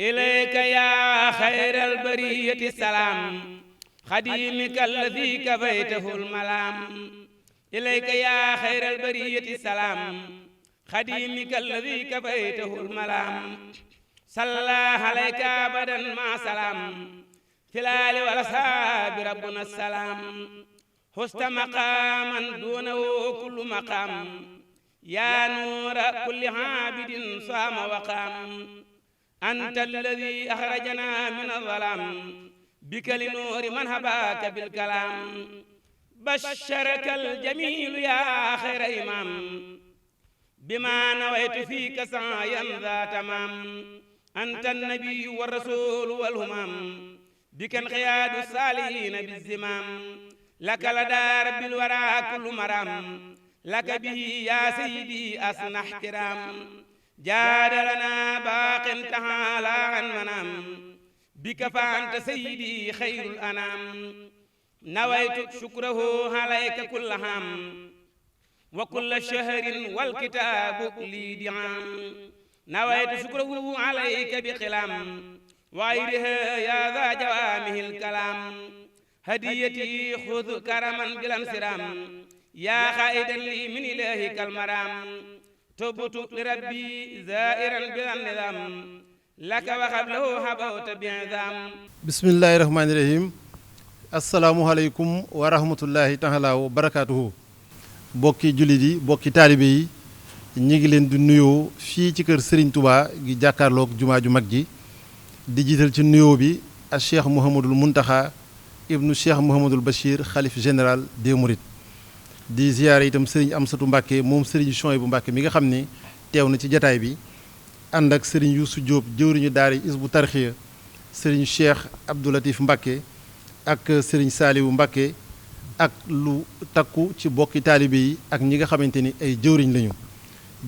إليك يا خير البرية السلام خديمك الذي كفيته الملام إليك يا خير البرية السلام خديمك الذي كفيته الملام صلى عليك أبدا مع سلام في الآل والأصحاب ربنا السلام حست مقاما دونه كل مقام يا نور كل عابد صام وقام أنت الذي أخرجنا من الظلام بك لنور من هباك بالكلام بشرك الجميل يا خير إمام بما نويت فيك سعيا ذا تمام أنت النبي والرسول والهمام بك انقياد الصالحين بالزمام لك لدى رب الورى كل مرام لك به يا سيدي أصنع احترام جاد لنا باق تعالى عن منام بك فأنت سيدي خير الأنام نويت شكره عليك كل عام وكل شهر والكتاب لي دعام نويت شكره عليك بقلام وغيرها يا ذا جوامه الكلام هديتي خذ كرما بلا انصرام يا خائدا لي من إلهك المرام تبت لربي زائرا بلا النظام لك وقبله هبوت بعظام بسم الله الرحمن الرحيم السلام عليكم ورحمة الله تعالى وبركاته bokki jullit yi bokki taalibe yi ñi ngi leen di nuyoo fii ci kër Serigne Touba gi jàkkaarloog jumaa ju mag ji di jiital ci nuyoo bi ak Cheikh Mouhamadul Muntaxa ibnu Cheikh Mouhamadul Bachir xalif général des Mourides di ziyaare itam Serigne Amsatu Mbàkke moom Serigne Souhaïbou Mbàkke mi nga xam ni teew na ci jataay bi ànd ak Serigne Youssou Diop jëwriñu daara Hizbut Tarqiyyah Serigne Cheikh Abdou Latif Mbàkke ak Serigne Saliou Mbàkke ak lu takku ci bokki taalibe yi ak ñi nga xamante ni ay jëwriñ lañu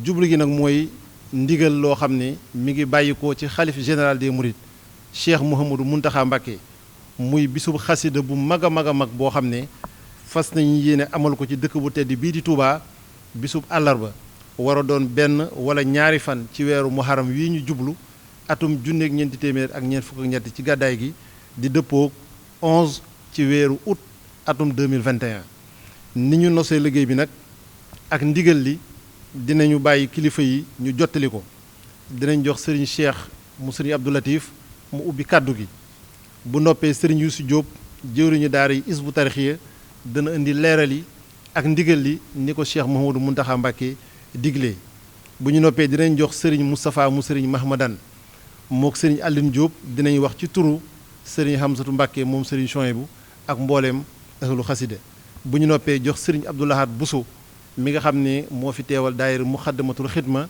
jublu gi nag mooy ndigal loo xam ne mi ngi bàyyikoo ci xalif général des Mourides Cheikh Mouhamadou Mountakha Mbacké muy bisub xasida bu mag a mag a mag boo xam ne fas nañu yéene amal ko ci dëkk bu tedd bii di Touba bisub àllarba war a doon benn wala ñaari fan ci weeru muharram wii ñu jublu atum junneeg ñeenti téeméer ak ñeent fukk ak ñett ci gàddaay gi di dëppoog 11 ci weeru août atum 2021 ni ñu nosee liggéey bi nag ak ndigal li dinañu bàyyi kilifa yi ñu jottali ko dinañ jox Serigne Cheikh mu Serigne Abdou Latif mu ubbi kàddu gi bu noppee Serigne Youssou Diop jëwriñu daara yi Hizbut Tarqiyyah dana indi leeral yi ak ndigal li ni ko Cheikh Mouhamadou Mountakha Mbacké diglee bu ñu noppee dinañ jox Serigne Moustapha mu Serigne Mahmadan mook Serigne Aline Diop dinañ wax ci turu Serigne Hamsatu Mbacké moom Serigne Souhaïbou ak mbooleem ahlu xasida bu ñu noppee jox Serigne Abdou Lahad Bousso mi nga xam ne moo fi teewal daayira Muxaddamatul Xidma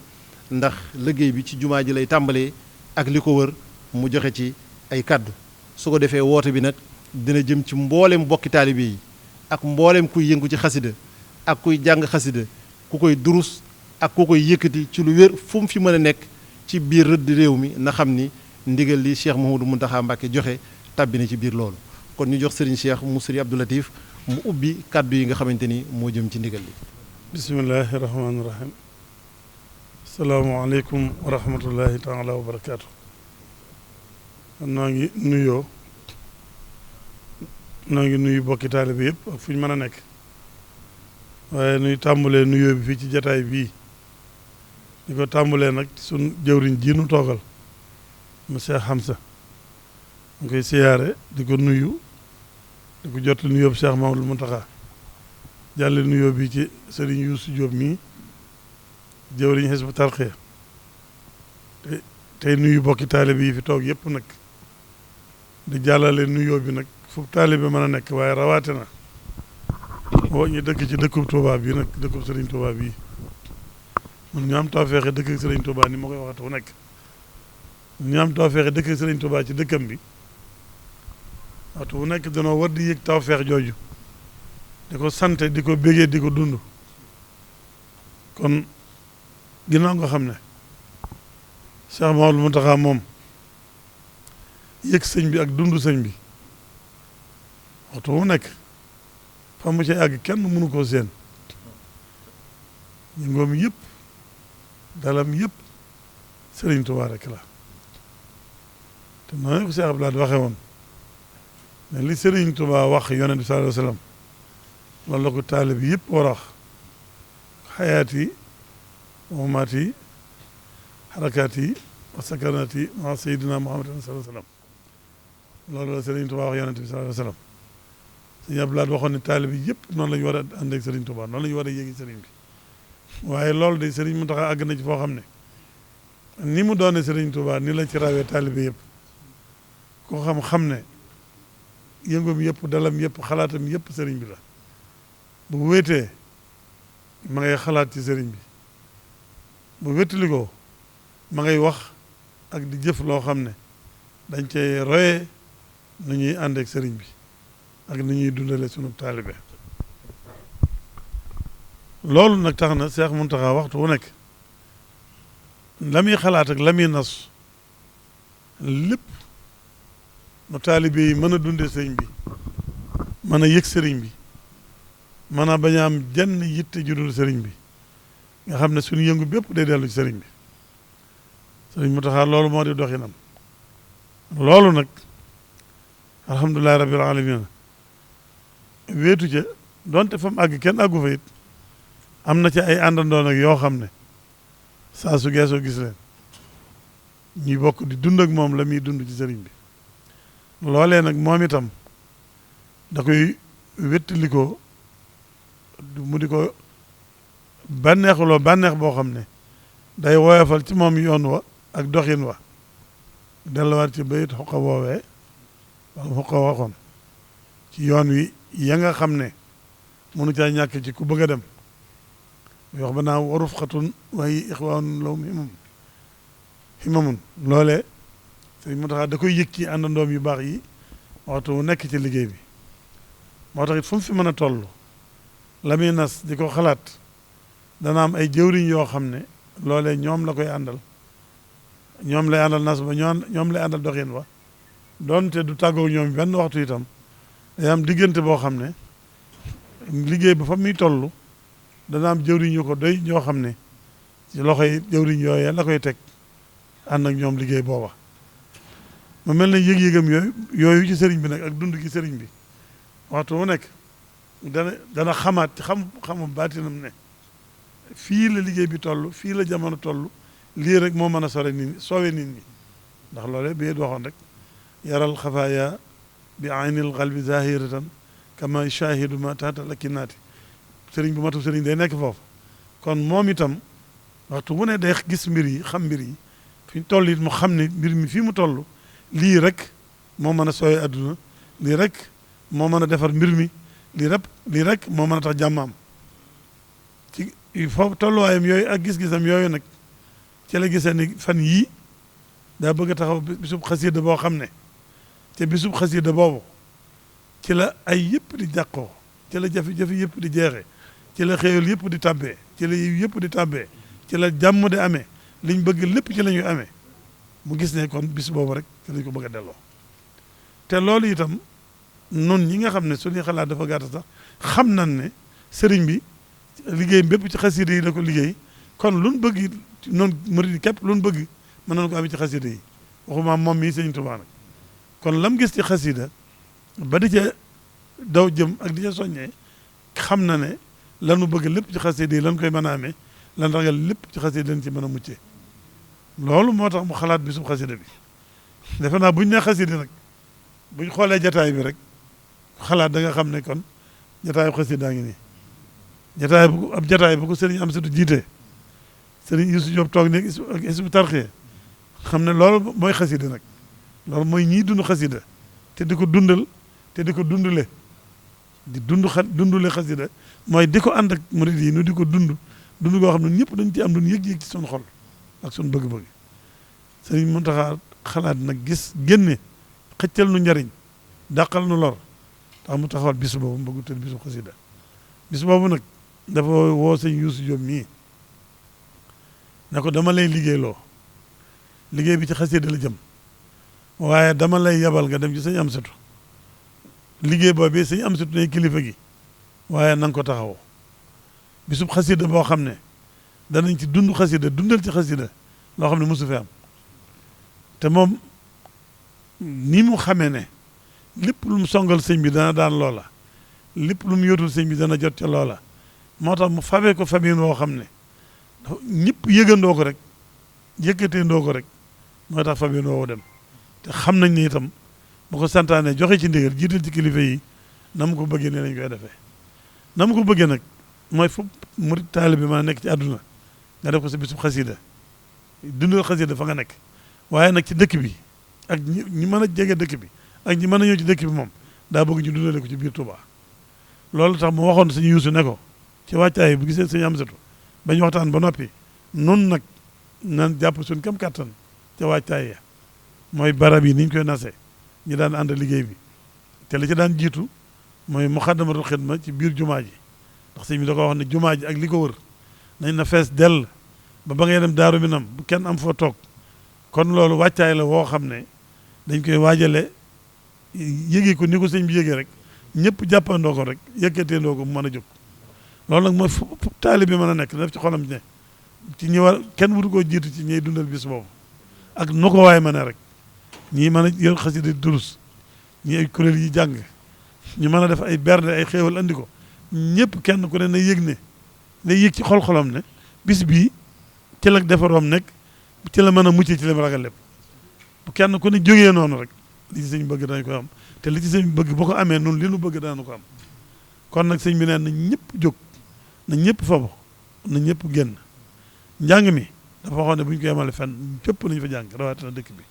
ndax liggéey bi ci jumaa ji lay tàmbalee ak li ko wër mu joxe ci ay kàddu su ko defee woote bi nag dina jëm ci mboolem bokki taalibe yi ak mboolem kuy yëngu ci xasida ak kuy jàng xasida ku koy durus ak ku koy yëkkati ci lu wér fu mu fi mën a nekk ci biir rëdd réew mi na xam ni ndigal li Cheikh Mouhamadou Mountakha Mbacké joxe tàbbi na ci biir loolu kon ñu jox Serigne Cheikh mu Serigne Abdou Latif mu ubbi kàddu yi nga xamante ni moo jëm ci ndigal li bismillahi rahmaani rahim asalaamaaleykum wa rahmatullahi taala wa barakaatu noo ngi nuyu bokki taalibe bi yëpp ak fu ñu mën a nekk waaye nuy tàmbalee nuyoo bi fii ci jataay bii di ko tàmbalee nag sun jëwriñ ji nu toogal mu Cheikh Hamsa mu koy siyaare di ko nuyu di ko jot nuyoo bi Cheikh Mamadou Mountakha jàlle nuyoo bi ci Serigne Youssou Diop mii jëwriñ Hizbut Tarqiyyah tey nuyu bokki taalibe yi fi toog yëpp nag di jàllale nuyoo bi nag fu taalibe mën a nekk waaye rawaate na woo ñu dëkk ci dëkkub Touba bii nag dëkkub Serigne Touba bii mun ñu am tawfeexe dëkk Serigne Touba ni ma koy waxatu fu nekk ñu am tawfeexe dëkk Serigne Touba ci dëkkam bi waxtu bu nekk danoo war di yëg tawfeex jooju di ko sante di ko bégee di ko dund kon ginnaaw nga xam ne Cheikh Mouhamadou Mountakha moom yëg sëñ bi ak dund sëñ bi waxtu bu nekk fa mu ca àgg kenn mënu koo seen yëngoom yëpp dalam yëpp Sëriñ Tuubaa rek la te noonu ko Cheikh Abdoulaye waxee woon ne li Serigne Touba wax yonent bi sallallahu alayhi wa sallam loolu la ko taalib bi yëpp war a wax xayaat yi mamaat yi xarakaat yi wa sakanaat yi ma Seydina Muhammad sallallahu alayhi wa sallam loolu la Serigne Touba wax yonent bi sallallahu alayhi wa sallam Sëñ Abdoulaye waxoon ne taalib bi yëpp noonu la ñu war a ànd ak Serigne Touba noonu la ñu war a yéegi Serigne bi waaye loolu de Serigne Mountakha àgg na ci foo xam ne ni mu doone Serigne Touba ni la ci rawee taalibe yëpp ko xam ne yëngum yëpp dalam yëpp xalaatam yëpp Serigne bi la bu wéetee ma ngay xalaat ci Serigne bi bu wéttali ko ma ngay wax ak di jëf loo xam ne dañ cey royee nu ñuy ànd ak Serigne bi ak ni ñuy dundale sunu taalibe loolu nag tax na Cheikh Mountakha waxtu wu nekk la muy xalaat ak la muy nas lépp nu taalibe yi mën a dunde sëriñ bi mën a yëg sëriñ bi mën a bañ a am jenn yitte ju dul sëriñ bi nga xam ne suñu yëngu bépp day dellu ci sëriñ bi sëriñ Mountakha loolu moo di doxinam loolu nag alhamdulilahi rabbil alamin wéetu ca donte fa mu àgg kenn àggu fa it am na ci ay àndandoo nag yoo xam ne saa su geesoo gis leen ñuy bokk di dund ak moom la muy dund ci sëriñ bi loolee nag moom itam da koy wéttali ko mu di ko bànneexuloo bànneex boo xam ne day woyofal ci moom yoon wa ak doxin wa delluwaat ci bayit xoqa woowee wala xoqa waxoon ci yoon wi ya nga xam ne mënu caa ñàkk ci ku bëgg a dem wax ba naa waruf xatun waaye ixwaan lawum himamun loolee sëriñ Mountakha da koy yëg ci àndandoom yu baax yi waxtu mu nekk ci liggéey bi moo tax it fu mu fi mën a toll la muy nas di ko xalaat dana am ay jëwriñ yoo xam ne loolee ñoom la koy àndal ñoom lay àndal nas ba ñoom lay àndal doxin wa doonte du tàggoo ñoom benn waxtu itam day am diggante boo xam ne liggéey ba fa muy toll dana am jëwriñ yu ko doy ñoo xam ne ci loxoy jëwriñ yooyee la koy teg ànd ak ñoom liggéey booba ma mel ne yëg-yëgam yooyu ci sëriñ bi nag ak dund gi sëriñ bi waxtu wu nekk dana xamaat ci xamu baatinam ne fii la liggéey bi toll fii la jamono toll lii rek moo mën a sore nit ñi soowee nit ñi ndax loole bi waxoon rek yaral xafaaya bi aynil qalbi zahiratan kama shahidu ma taata lakinaati sëriñ bu matu sëriñ day nekk foofu kon moom itam waxtu wu ne day gis mbir yi xam mbir yi fi ñu toll it mu xam ne mbir mi fii mu toll lii rek moo mën a sooyee adduna lii rek moo mën a defar mbir mi lii rek moo mën a tax jàmm am ci foofu tolluwaayam yooyu ak gis-gisam yooyu nag ci la gisee ni fan yii daa bëgg a taxaw bisub xasida boo xam ne te bisub xasida boobu ci la ay yëpp di jàqoo ci la jafe-jafe yëpp di jeexee ci la xéewal yëpp di tàbbee ci la yiw yëpp di tàbbee ci la jàmm di amee liñ bëgg lépp ci la ñuy amee mu gis ne kon bis boobu rek ci lañ ko bëgg a delloo te loolu itam nun ñi nga xam ne suñuy xalaat dafa gàtt sax xam nañ ne sëriñ bi liggéey bépp ci xasida yi la ko liggéey kon luñ bëgg noonu murid képp luñ bëgg mën nañ ko amee ci xasida yi waxuma moom mii sëriñ Tuubaa nag kon lam gis ci xasida ba di ca daw jëm ak di ca soññee xam na ne lanu bëgg lépp ci xasida yi lan koy mën a amee lan ragal lépp ci xasida leen ci mën a muccee loolu moo tax mu xalaat bisub xasida bi defe naa buñ ne xasida nag buñ xoolee jataay bi rek xalaat da nga xam ne kon jataayu xasida ngi nii jataay bu ko sëriñ Amsatu jiitee sëriñ Yuusu Jóob toog nekk ak Hizbut Tarqiyyah xam ne loolu mooy xasida nag loolu mooy ñii dund xasida te di ko dundal te di ko dundule di dundule xasida mooy di ko ànd ak murid yi nu di ko dund goo xam ne ñëpp dañ ci am duñ yëg-yëg ci suñu xol ak suñu bëgg-bëgg sëriñ Mountakha xalaat nag génne xëccal nu njariñ dàqal nu lor tax mu taxawal bis boobu mu bëgg tëdd bisu xasida bis boobu nag dafa woo sëñ Yuusu Jóob mii ne ko dama lay liggéeyloo liggéey bi ci xasida la jëm waaye dama lay yabal nga dem ci sëñ Amsatu liggéey boobu sëñ Amsatu ne kilifa gi waaye na nga ko taxawoo bisub xasida boo xam ne danañ ci dund xasida dundal ci xasida loo xam ne mosu fi am te moom ni mu xamee ne lépp lu mu songal sëñ bi dana daan loola lépp lu mu yóotul sëñ bi dana jot ca loola moo tax mu fabee ko famille woo xam ne ñëpp yëgandoo ko rek yëkkateendoo ko rek moo tax famille woowu dem te xam nañ ne itam bu ko santaane joxe ci ndigal jiital ci kilifa yi na mu ko bëggee ne lañ koy defee na mu ko bëggee nag mooy fu murid taalibe bi ma nekk ci àdduna nga def ko sa bisub xasida dundal xasida fa nga nekk waaye nag ci dëkk bi ak ñi mën a jege dëkk bi ak ñi mën a ñëw ci dëkk bi moom daa bëgg ñu dundale ko ci biir Touba loolu tax mu waxoon suñu yuusu ne ko ci wàccaay bu gisee suñu Amsatu bañ waxtaan ba noppi nun nag nan jàpp suñ kam kàttan ca wàccaay ya mooy barab yi ni ñu koy nasee ñi daan ànd liggéey bi te li ci daan jiitu mooy muxaddamatul xidma ci biir jumaa ji ndax sëñ bi da ko wax ne jumaa ji ak li ko wër nañ na fees dell ba ngay dem Daaru Minam bu kenn am foo toog kon loolu wàccaay la woo xam ne dañ koy waajale yëgee ko ni ko sëñ bi yëgee rek ñëpp jàppandoo ko rek yëkkateendoo ko mu mën a jóg loolu nag mooy fu taalibe bi mën a nekk def ci xolam ne ci ñi war kenn wutu koo jiitu ci ñiy dundal bis boobu ak nu ko waay mën a rek ñii mën a yor xasida durus ñi ay kuréel yi jàng ñu mën a def ay bernde ay xéewal andi ko ñëpp kenn ku ne na yëg ne na yëg ci xol-xolam ne bis bii ci la defaroom nekk ci la mën a mucc ci li mu ragal lépp bu kenn ku ne jógee noonu rek li ci sëñ bëgg dañ ko am te li ci sëñ bëgg boo ko amee noonu li nu bëgg daanu ko am kon nag sëñ bi neen na ñëpp jóg na ñëpp fabo na ñëpp génn njàng mi dafa waxoon ne bu ñu ko yemale fenn fépp nañu fa jàng rawatina dëkk bi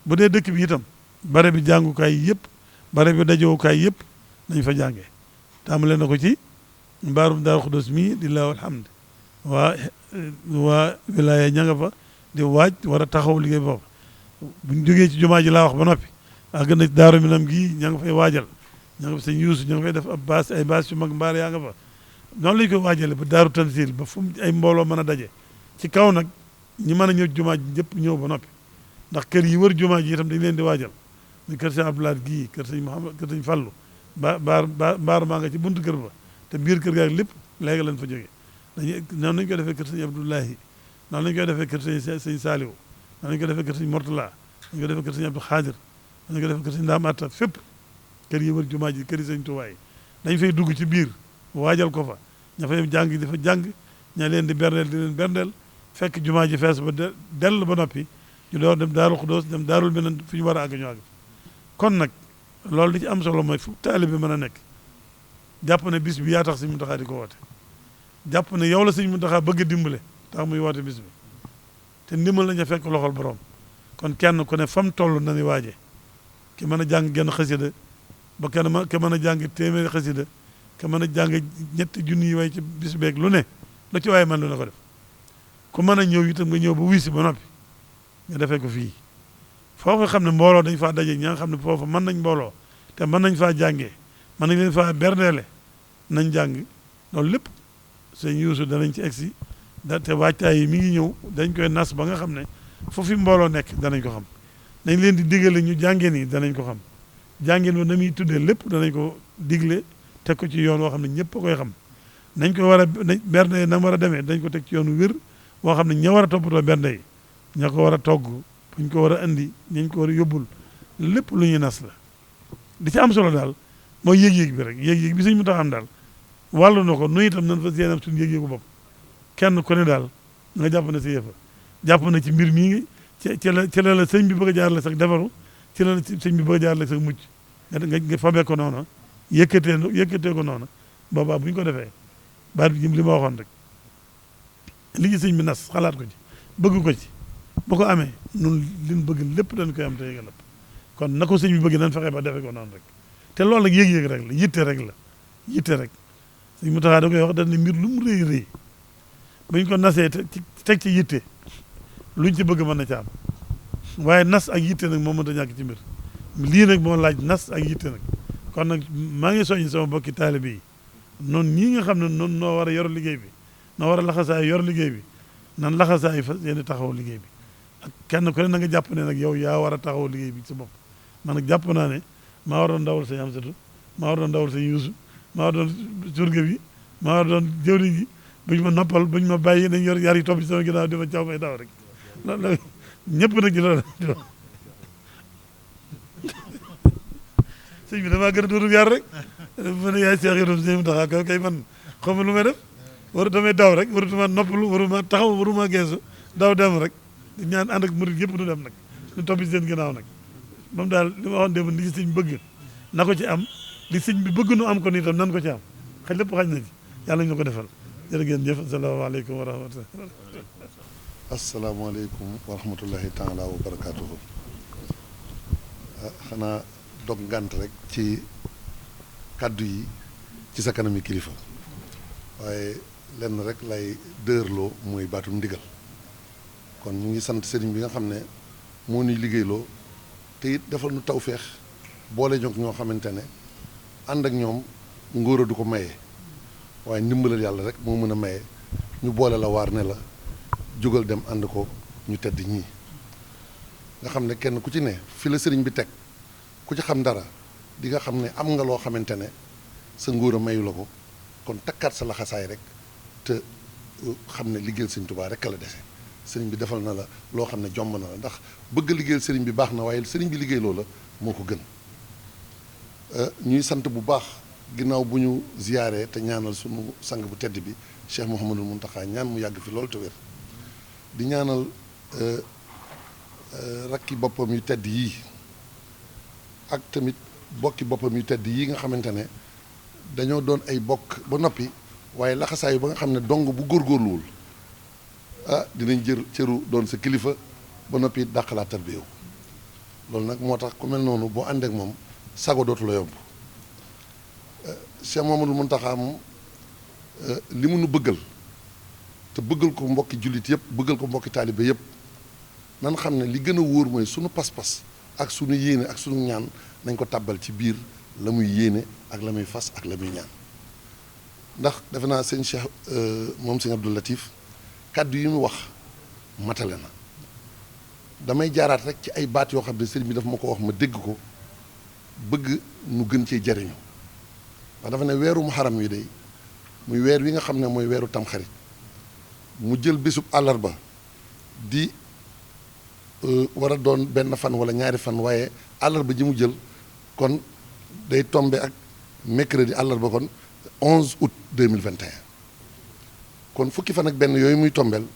bu dee dëkk bi itam bare bi jàngukaay yëpp bare bi dajowukaay yëpp nañ fa jàngee tàmbale na ko ci mbaarum Daaru Xudoos mii di laahu alhamd waa wilaaya ña nga fa di waaj war a taxaw liggéey boobu buñ jógee ci jumaa ji laa wax ba noppi àgg na Daaru Minam gii ña nga fay waajal ña nga fa sëñ Yuusu ña nga fay def ab baas ay baas yu mag mbaar yaa nga fa noonu lañ koy waajale ba Daaru Tansil ba fu ay mbooloo mën a daje ci kaw nag ñi mën a ñëw jumaa ji ñëpp ñëw ba noppi ndax kër yi wër jumaa ji itam dañ leen di waajal muy kër sëñ Abdoulaye gii kër sëñ Mouhamad kër sëñ Fallu mbaar maa nga ci buntu kër ba te biir kër gaak lépp léegi lañ fa jógee noonu lañ koy defee kër sëñ Abdoulahi noonu lañ koy defee kër sëñ Saaliw noonu lañ koy defee kër sëñ Mortala dañ koy defee kër sëñ Abdou Xaadir dañ koy defee kër sëñ Ndaam Atta fépp kër yi wër jumaa ji kër yi sëñ Tuubaa yi dañ fay dugg ci biir waajal ko fa ña fay jàng di fa jàng ña leen di berndeel di leen berndeel fekk jumaa ji fees ba dell ba noppi ñu door dem Daaru Xudoos dem Daarul Minan fi ñu war a àgg ñu àgg kon nag loolu li ci am solo mooy fu taalibe bi mën a nekk jàpp ne bis bi yaa tax sëñ Muntaxa di ko woote jàpp ne yow la sëñ Muntaxa bëgg a dimbale tax muy woote bis bi te ndimbal la ñu fekk loxol borom kon kenn ku ne fam toll na ni waaje ki mën a jàng genn xasida ba ke mën a jàng téeméeri xasida ke mën a jàng ñetti junni yi way ci bis beeg lu ne lu ci waaye man lu ne ko def ku mën a ñëw itam nga ñëw ba wisi ba noppi nga defee ko fii foofu xam ne mbooloo dañ faa daje ña nga xam ne foofu mën nañ mbooloo te mën nañ faa jàngee mën nañ leen faa berneele nañ jàng loolu lépp sëñ Yuusu danañ ci egsi te waajtaay yi mi ngi ñëw dañ koy nas ba nga xam ne foofu mbooloo nekk danañ ko xam dañ leen di digale ñu jàngee nii danañ ko xam jàngeen ba na muy tuddee lépp danañ ko digle teg ko ci yoon woo xam ne ñëpp a koy xam nañ ko war a bernde na war a demee dañ ko teg ci yoonu wér woo xam ne ña war a toppatoo bernde yi ña ko war a togg buñ ko war a andi ñañ ko war a yóbbul lépp lu ñuy nas la di ci am solo daal mooy yëg-yëg bi rek yëg-yëg bi suñ mu tax am daal wàllu na ko nu itam nan fa seenam suñu yëg-yëgu bopp kenn ku ne daal nga jàpp na si yëfa jàpp na ci mbir mii ci la sëñ bi bëgg a jaarale sax defaru ci la sëñ bi bëgg a jaarale sax mucc nga fabee ko noonu yëkkatee ko noonu boobaa bu ñu ko defee baat bi li ma waxoon rek li ci sëñ bi nas xalaat ko ci bëgg ko ci bu ko amee nun liñ bëgg lépp dañ koy am te yëgal lépp kon na ko sëñ bi bëgg nañ fexe ba defee ko noonu rek te loolu nag yëg-yëg rek la yitte rek sëñ mu taxaa da koy wax dañ ne mbir lu mu rëy rëy bañ ko nasee teg ci yitte luñ ci bëgg mën na ci am waaye nas ak yitte nag moo mënta ñàkk ci mbir lii nag moo laaj nas ak yitte nag kon nag maa ngi soññ sama bokki taalibe yi noonu ñii nga xam ne noonu noo war a yor liggéey bi noo war a laxasaay yor liggéey bi nan laxasaay fa yéen taxaw liggéey bi ak kenn ku ne na nga jàpp ne nag yow yaa war a taxaw liggéey bi ci bopp man nag jàpp naa ne maa war doon ndawal sëñ Amsatu maa war doon ndawal sëñ Yuusu maa war doon surga bi maa war doon jëwriñ ji buñ ma noppal buñ ma bàyyi nañ yor yar yi topp ci sama ginnaaw di ma caw may daw rek loolu ñëpp nag di loolu sëñ bi damaa gën a dootu yar rek ma ne yaay Seex Ibrahima sëñ Muntaxa kay man xaw ma lu may def damay daw rek warutuma noppalu waruma taxaw waruma geesu daw dem rek di ñaan ànd ak murid yëpp du dem nag ñu topp ci seen ginnaaw nag moom daal li ma waxoon démb li ci sëñ bëgg na ko ci am li sëñ bi bëgg nu am ko ni itam nan ko ci am xëy lépp xaj na ci yàlla ñu ko defal jërë ngeen jëf asalaamaaleykum wa rahmatulah. asalaamaaleykum wa rahmatullahi taala wa barakaatuhu. xanaa dog ngant rek ci kàddu yi ci sa kanami kilifa waaye lenn rek lay dërloo mooy baatum ndigal kon ñu ngi sant sëriñ bi nga xam ne moo ñuy liggéeyloo te it defal nu tawféex boole ñoog ñoo xamante ne ànd ak ñoom ngóor a du ko maye waaye ndimbalal yàlla rek moo mën a maye ñu boole la waar ne la jógal dem ànd ko ñu tedd ñii nga xam ne kenn ku ci ne fi la sëriñ bi teg ku ci xam dara di nga xam ne am nga loo xamante ne sa ngóor a mayu la ko kon takkaat sa laxasaay rek te xam ne liggéeyal sëriñ Tuubaa rek la dese sëriñ bi defal na la loo xam ne jomb na la ndax bëgg liggéeyal sëriñ bi baax na waaye sëriñ bi liggéey loo la moo ko gën ñuy sant bu baax ginnaaw bu ñu ziyaaree te ñaanal sunu sang bu tedd bi Cheikh Mouhamadul Mountakha ñaan mu yàgg fi loolu te wér di ñaanal rakki boppam yu tedd yii ak tamit bokki boppam yu tedd yii nga xamante ne dañoo doon ay bokk ba noppi waaye laxasaayu ba nga xam ne dong bu góorgóorluwul dinañ jël cëru doon sa kilifa ba noppi dàqalaat tarbiya loolu nag moo tax ku mel noonu boo ànd ak moom sago dootu la yomb Cheikh Mouhamadul Mountakha moom li mu nu bëggal te bëggal ko mbokki jullit yëpp bëggal ko mbokki taalibe yëpp nan xam ne li gën a wóor mooy sunu pas-pas ak sunu yéene ak sunu ñaan nañ ko tàbbal ci biir la muy yéene ak la muy fas ak la muy ñaan ndax defe naa sëñ Cheikh moom sëñ Abdou Latif kàddu yi mu wax matale na damay jaaraat rek ci ay baat yoo xam ne sëriñ bi daf ma ko wax ma dégg ko bëgg nu gën cee jariñu ndax dafa ne weeru muharram wi day muy weer wi nga xam ne mooy weeru tamxarit mu jël bésub àllarba di war a doon benn fan wala ñaari fan waaye àllarba ji mu jël kon day tombe ak mercredi àllarba kon 11 août 2021 kon fukki fan ak benn yooyu muy tombeel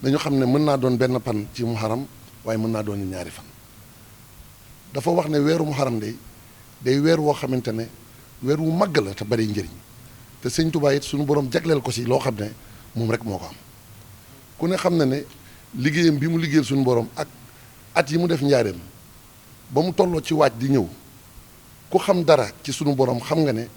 dañu xam ne mën naa doon benn fan ci muharram waaye mën naa doon ñaari fan dafa wax ne weeru muharram day weer woo xamante ne weer wu màgg la te bari njëriñ te sëñ Tuubaa it suñu borom jagleel ko si loo xam ne moom rek moo ko am ku ne xam na ne liggéeyam bi mu liggéeyal suñu borom ak at yi mu def njaareem ba mu tolloo ci waaj di ñëw ku xam dara ci suñu borom xam nga ne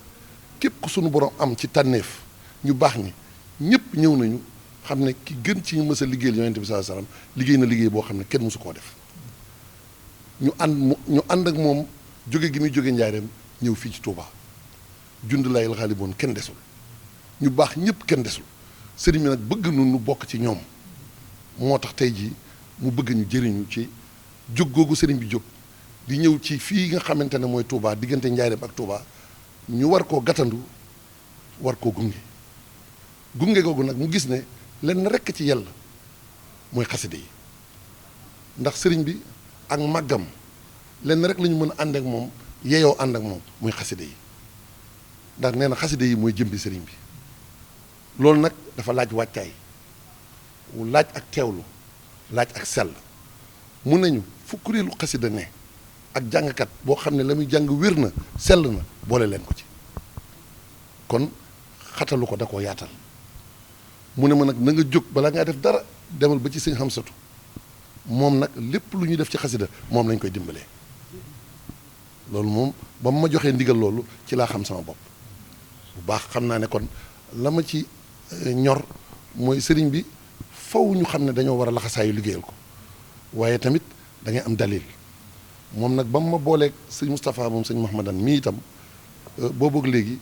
képp ku suñu borom am ci tànneef ñu baax ñi ñëpp ñëw nañu xam ne ki gën ci ñu mës a liggéeyal yonent bi sallallahu alayhi wasallam liggéey na liggéey boo xam ne kenn mësu koo def ñu ànd ak moom jóge gi muy jóge njaareem ñëw fii ci Touba jund layil xaaliboon kenn desul ñu baax ñëpp kenn desul sëriñ bi nag bëgg nu bokk ci ñoom moo tax tey jii mu bëgg ñu jëriñu ci jóg googu sëriñ bi jóg di ñëw ci fii nga xamante ne mooy Touba diggante njaareem ak Touba ñu war koo gàttandu war koo gunge googu nag mu gis ne lenn rekk ci yàlla mooy xaside yi ndax sëriñ bi ak màggam lenn rek la ñu mën a ànd ak moom yeyoo ànd ak moom muy xaside yi ndax nee na xaside yi mooy jëmbi sëriñ bi loolu nag dafa laaj wàccaay laaj ak teewlu laaj ak sell mun nañu fu kuréelu xasida ne ak jàngkat boo xam ne la muy jàng wér na sell na boole leen ko ci kon xatalu ko da koo yaatal mu ne ma nag na nga jóg balaa ngaa def dara demal ba ci sëñ Xamsatu moom nag lépp lu ñuy def ci xasida moom lañ koy dimbalee loolu moom ba mu ma joxee ndigal loolu ci laa xam sama bopp bu baax xam naa ne kon la ma ci ñor mooy sëriñ bi faw ñu xam ne dañoo war a laxasaayu liggéeyal ko waaye tamit da ngay am dalil moom nag ba mu ma booleeg sëñ Moustapha moom sëñ Mahmadan mii itam boobu léegi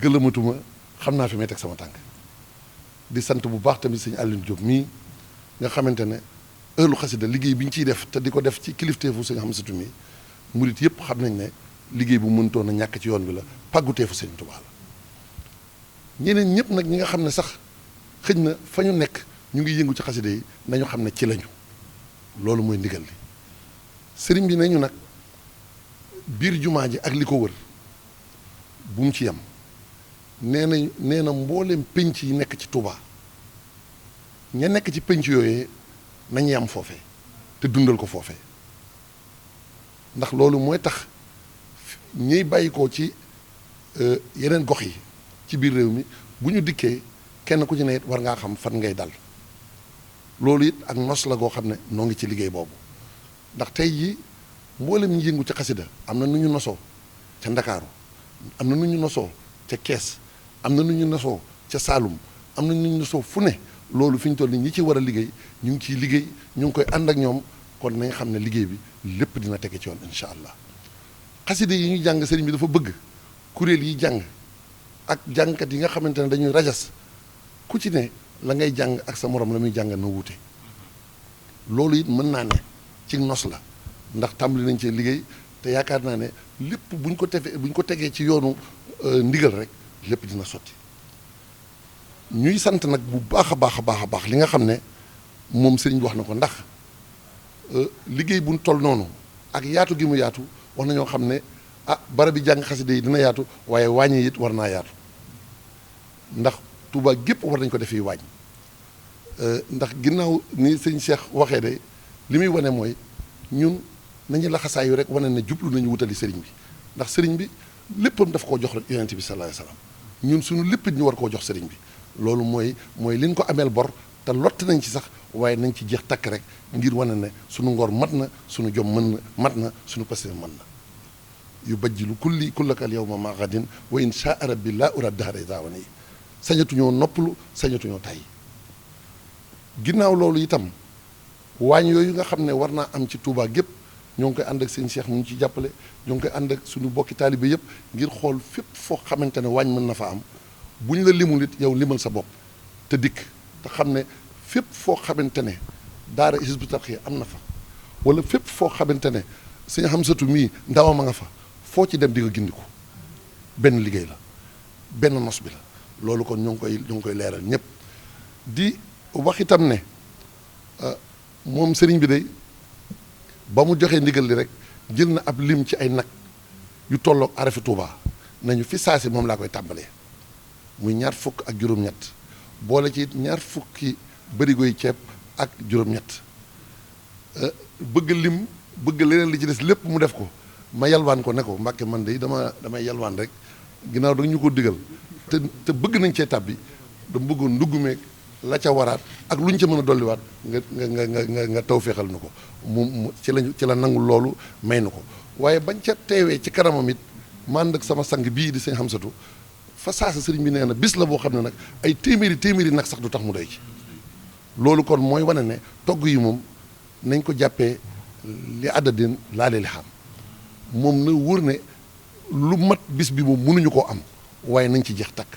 gëlëmatuma xam naa fi may teg sama tànk di sant bu baax tamit sëñ Alioune Diop mii nga xamante ne ëllu xasida liggéey bi ñu ciy def te di ko def ci kilifteefu sëñ Xamsatu mii murit yëpp xam nañ ne liggéey bu mëntoon a ñàkk ci yoon bi la pàgguteefu sëñ Tuubaa la ñeneen ñëpp nag ñi nga xam ne sax xëj na fa ñu nekk ñu ngi yëngu ci xasida yi nañu xam ne ci lañu loolu mooy ndigal li sëriñ bi nañu nag biir jumaa ji ak li ko wër bu mu ci yem nee na mboolem pénc yi nekk ci Touba ña nekk ci pénc yooyee nañ yam foofee te dundal ko foofee ndax loolu mooy tax ñiy bàyyi ko ci yeneen gox yi ci biir réew mi bu ñu dikkee kenn ku ci ne it war ngaa xam fan ngay dal loolu it ak nos la goo xam ne noo ngi ci liggéey boobu ndax tey jii mboolem ñu yëngu ci xasida am na nu ñu nosoo ca Ndakaaru am na nu ñu nosoo ca Kees am na nu ñu nosoo ca Saalum am na nu ñu nosoo fu ne loolu fi ñu toll nii ñi ci war a liggéey ñu ngi ciy liggéey ñu ngi koy ànd ak ñoom kon nañ xam ne liggéey bi lépp dina tege ci yoon incha allah xasida yi ñu jàng sëriñ bi dafa bëgg kuréel yi jàng ak jàngkat yi nga xamante ne dañuy rajas ku ci ne la ngay jàng ak sa morom la muy jàng na wuute loolu it mën naa ne ci nos la ndax tàmbali nañ cee liggéey te yaakaar naa ne lépp buñ ko tegee ci yoonu ndigal rek lépp dina sotti ñuy sant nag bu baax a baax a baax a baax li nga xam ne moom sëriñ bi wax na ko ndax liggéey buñ toll noonu ak yaatu gi mu yaatu wax nañoo xam ne barab bi jàng xasida yi dina yaatu waaye wàññi it war naa yaatu ndax Touba gépp war nañ ko def yi wàññ ndax ginnaaw ni sëñ Cheikh waxee de li muy wane mooy ñun nañu laxasaayu rek wane ne jublu nañu wutali sëriñ bi ndax sëriñ bi léppam daf koo jox rek yonent bi sallallahu alayhi wasallam ñun suñu lépp ñu war koo jox sëriñ bi loolu mooy liñ ko ameel bor te lott nañ ci sax waaye nañ ci jeex takk rek ngir wane ne suñu ngor mat na suñu jom mën na mat na suñu pastéef mën na yu bajjilu kullakal yawma ma ghadin wa in shaa rabbi laa ura dahra daawana yi sañatuñoo noppalu sañatuñoo tàyyi ginnaaw loolu itam waañ yooyu nga xam ne war naa am ci Touba gépp ñoo ngi koy ànd ak seen Cheikh mu ngi ci jàppale ñoo ngi koy ànd ak suñu bokki taalibe yëpp ngir xool fépp foo xamante ne waañ mën na fa am bu ñu la limul it yow limal sa bopp te dikk te xam ne fépp foo xamante ne daara Hizbut Tarqiyyah am na fa wala fépp foo xamante ne sëñ Hamsatu mii ndawam a nga fa foo ci dem di nga gindiku benn liggéey la benn nos bi la loolu kon ñoo ngi koy leeral ñëpp di wax itam ne moom sëriñ bi day ba mu joxee ndigal li rek jël na ab lim ci ay nag yu tolloog arafi Touba nañu fi saasi moom laa koy tàmbalee muy 20 ak juróom-ñett boole ci 20 bërigoy ceeb ak juróom-ñett bëgg lim bëgg leneen li ci des lépp mu def ko ma yalwaan ko ne ko Mbàkke man de damay yalwaan rek ginnaaw da ñu ko digal te bëgg nañ cee tàbbi dama bëggoon ndugg meeg la ca waraat ak lu ñu ca mën a dolliwaat nga taw féexal na ko mu ci la nangul loolu may na ko waaye bañ ca teewee ci kanamam it man ak sama sang bii di sëñ Hamsatu fa saasa sëriñ bi nee na bis la boo xam ne nag ay téeméeri nag sax du tax mu doy ci loolu kon mooy wane ne togg yi moom nañ ko jàppee li àddadin laale li xam moom na wóor ne lu mat bis bi moom mënuñu koo am waaye nañ ci jeex takk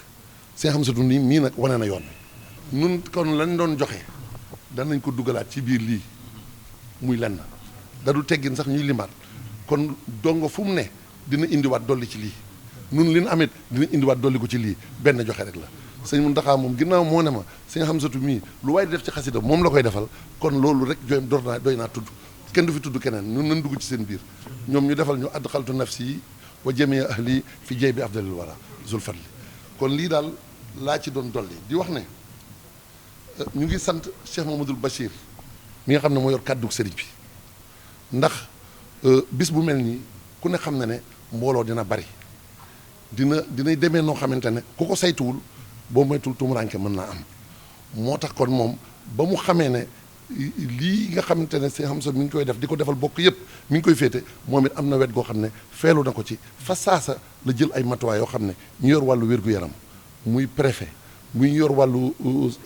sëñ Hamsatu nii mii nag wane na yoon nun kon lañ doon joxe danañ ko dugalaat ci biir lii muy lenn da du teggin sax ñuy limaat kon dongo fu mu ne dina indiwaat dolli ci lii nun li nu amit dina indiwaat dolli ko ci lii benn joxe rek la sëñ Muntaxa moom ginnaaw moo ne ma sëñ Hamsatu mii lu waaye di def ci xasida moom la koy defal kon loolu rek jooyam doy naa tudd kenn du fi tudd keneen nun nañ dugg ci seen biir ñoom ñu defal ñu adxaltu nafsi yi wa jamia ahli fi jey bi afdalil wara zul fadli kon lii daal laa ci doon dolli di wax ne ñu ngi sant Cheikh Mamadou Bachir mi nga xam ne moo yor kàddu sëriñ bi ndax bis bu mel nii ku ne xam na ne mbooloo dina bari dinay demee noo xamante ne ku ko saytuwul boo moytul tumuranke mën naa am moo tax kon moom ba mu xamee ne lii nga xamante ne sëñ Hamza mi ngi koy def di ko defal bokk yëpp mi ngi koy féete moom it am na wet goo xam ne feelu na ko ci fa saasa la jël ay matuwaay yoo xam ne ñu yor wàllu wér-gu-yaram muy préfet muy yor wàllu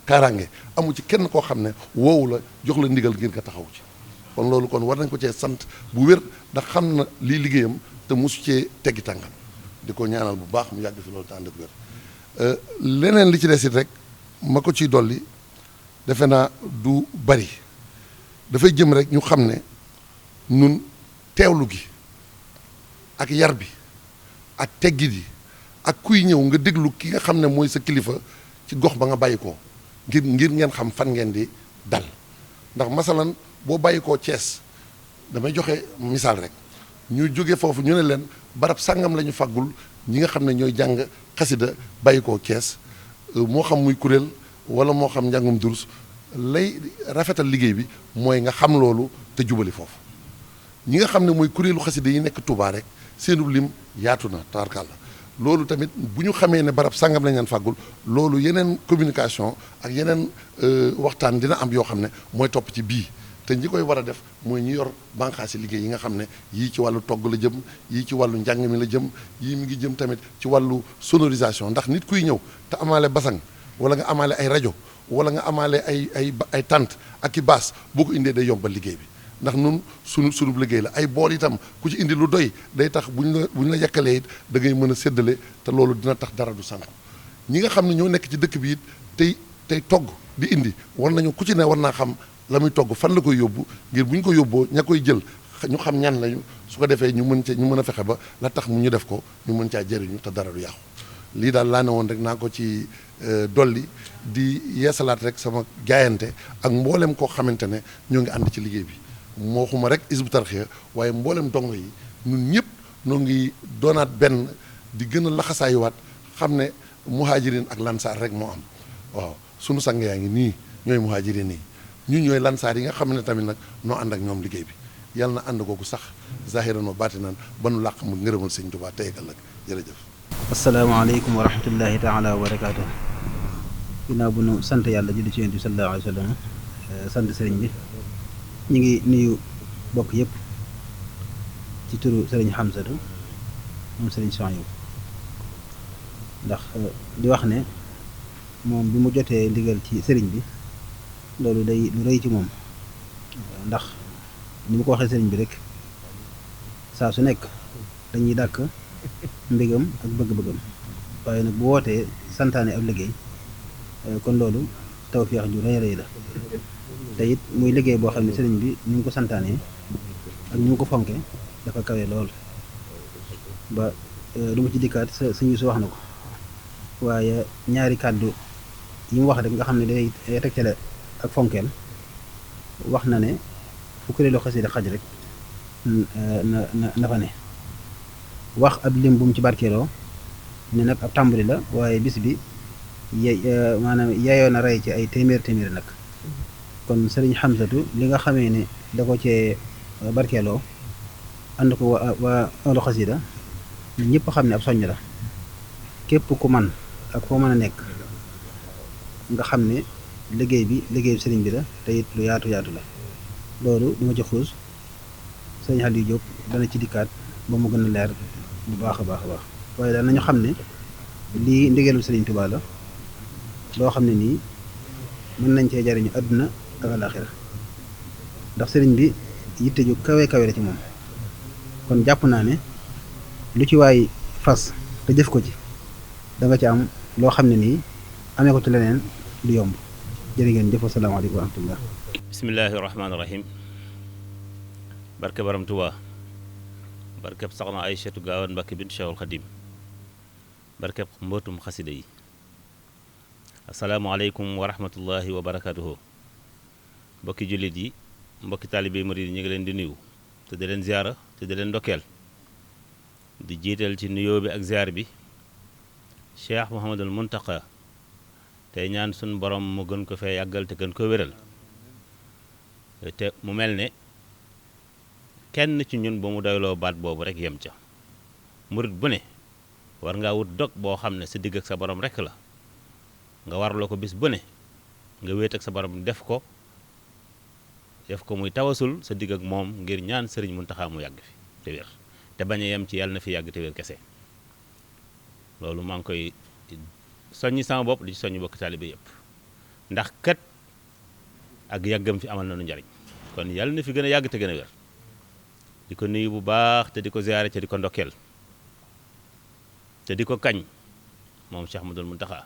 kaaraange amu ci kenn koo xam ne woowu la jox la ndigal ngir nga taxaw ci kon loolu kon war nañ ko cee sant bu wér ndax xam na lii liggéeyam te mosu cee teggi tànkam di ko ñaanal bu baax mu yàgg fi loolu te ànd ak wér leneen li ci des it rek ma ko ciy dolli defe naa du bari dafay jëm rek ñu xam ne nun teewlu gi ak yar bi ak teggit yi ak kuy ñëw nga déglu ki nga xam ne mooy sa kilifa ci gox ba nga bàyyi ko ngir ngeen xam fan ngeen di dal ndax masalan boo bàyyi koo Thiès damay joxe misaal rek ñu jóge foofu ñu ne leen barab sàngam la ñu fàggul ñi nga xam ne ñooy jàng xasida bàyyi koo Cees moo xam muy kuréel wala moo xam njàngum durus lay rafetal liggéey bi mooy nga xam loolu te jubali foofu ñi nga xam ne mooy kuréelu xasida yi nekk Touba rek seenu lim yaatu na tabarkàlla loolu tamit bu ñu xamee ne barab sàngam lañ leen fàggul loolu yeneen communication ak yeneen waxtaan dina am yoo xam ne mooy topp ci bii te ñi koy war a def mooy ñi yor bànqaasi liggéey yi nga xam ne yii ci wàllu togg la jëm yii ci wàllu njàng mi la jëm yii mi ngi jëm tamit ci wàllu sonorisation ndax nit kuy ñëw te amaale basang wala nga amaale ay rajo wala nga amaale ay tente ak i baas boo ko indee day yombal liggéey bi ndax nun sunu liggéey la ay bool itam ku ci indi lu doy day tax bu ñu la yekkalee it da ngay mën a séddale te loolu dina tax dara du sànku ñi nga xam ne ñoo nekk ci dëkk bi it tey togg di indi war nañu ku ci ne war naa xam la muy togg fan la koy yóbbu ngir bu ñu ko yóbboo ña koy jël ñu xam ñan lañu su ko defee ñu mën a fexe ba la tax mu ñu def ko ñu mën caa jëriñu te dara du yàqu lii daal laa ne woon rek naa ko ci dolli di yeesalaat rek sama jaayante ak mboolem koo xamante ne ñoo ngi ànd ci liggéey bi moo xuma rek Hizbut Tarqiyyah waaye mboolem dongo yi ñun ñëpp noo ngi doonaat benn di gën a laxasaayuwaat xam ne muhaajirin ak lansaar rek moo am waaw sunu sang yaa ngi nii ñooy muhaajirin yi ñun ñooy lansaar yi nga xam ne tamit nag noo ànd ak ñoom liggéey bi yàlla na ànd googu sax zahiran wa baatinan ba nu làq mu ngërëmal Sëñ Tuubaa tey ak ëllëg jërëjëf. asalaamaaleykum wa rahmatullahi taala wa barakaatu. ginnaaw bu nu sant yàlla julli ci Yonent bi sallallahu alayhi wa sallam sant sëriñ bi ñu ngi nuyu bokk yëpp ci turu sëriñ Hamsatu moom sëriñ Sohaybu ndax di wax ne moom bi mu jotee ndigal ci sëriñ bi loolu day lu rëy ci moom ndax ni mu ko waxee sëriñ bi rek saa su nekk dañuy dàkk mbégam ak bëgg-bëggam waaye nag bu wootee santaane ab liggéey kon loolu tawfeex ju rëy rëy la te it muy liggéey boo xam ne sëriñ bi ni mu ko santaanee ak ni mu ko fonke dafa kawe lool ba du ma ci dikkaat sëñ bi su wax na ko waaye ñaari kàddu yi mu wax rek nga xam ne day tegtale ak fonkeel wax na ne fu kuréelu xasida xaj rek na fa ne wax ab lim bu mu ci barkeeloo ne nag ab tàmbali la waaye bis bi maanaam yeyoo na rey ci ay téeméer nag kon sëriñ Hamsatu li nga xamee ne da ko cee barkeeloo ànd ko waa ahlu xasida ñëpp xam ne ab soññ la képp ku man ak foo mën a nekk nga xam ne liggéey bi liggéeyu sëriñ bi la te it lu yaatu la loolu du ma ci xuus sëriñ Aliou Diop dana ci dikkaat ba mu gën a leer bu baax a baax waaye daal nañu xam ne lii ndigalu sëriñ Tuubaa la loo xam ne nii mën nañ cee jariñu àdduna ak alaaxira ndax sëriñ bi yitte ju kawe la ci moom kon jàpp naa ne lu ci waay fas te jëf ko ci da nga ci am loo xam ne nii amee ko ci leneen du yomb jërë ngeen jëf asalaamaaleykum wa rahmatullah bismillaahi rahmaani rahim barke baram Tuubaa barkeb soxna Aysatu Gaawan Mbàkke bint Cheikhul Xadim barkeb mbootum xasida yi asalaamaaleykum wa rahmatullahi wa barakaatuhu mbokki jullit yi mbokki taalibe murid yi ñu ngi leen di nuyu te di leen ziyaara te di leen ndokkeel di jiital ci nuyoo bi ak ziyaar bi Cheikh Mouhamadul Muntaqa tey ñaan suñu borom mu gën ko fee yàggal te gën ko wéral te mu mel ne kenn ci ñun ba mu doyloo baat boobu rek yem ca murid bu ne war ngaa wut dog boo xam ne sa digg ak sa borom rek la nga warloo ko bis bu ne nga wéet ak sa borom def ko muy tawasul sa digg ak moom ngir ñaan sëriñ Muntaxa mu yàgg fi te wér te bañ a yem ci yàlla na fi yàgg te wér kese loolu maa ngi koy soññi sama bopp di ci soññi bokk taalibe yëpp ndax kat ak yàggam fi amal nañu njariñ kon yàlla na fi gën a yàgg te gën a wér di ko nuyu bu baax te di ko ziyaare te di ko ndokkeel te di ko kañ moom Cheikh Ahmadul Muntaxa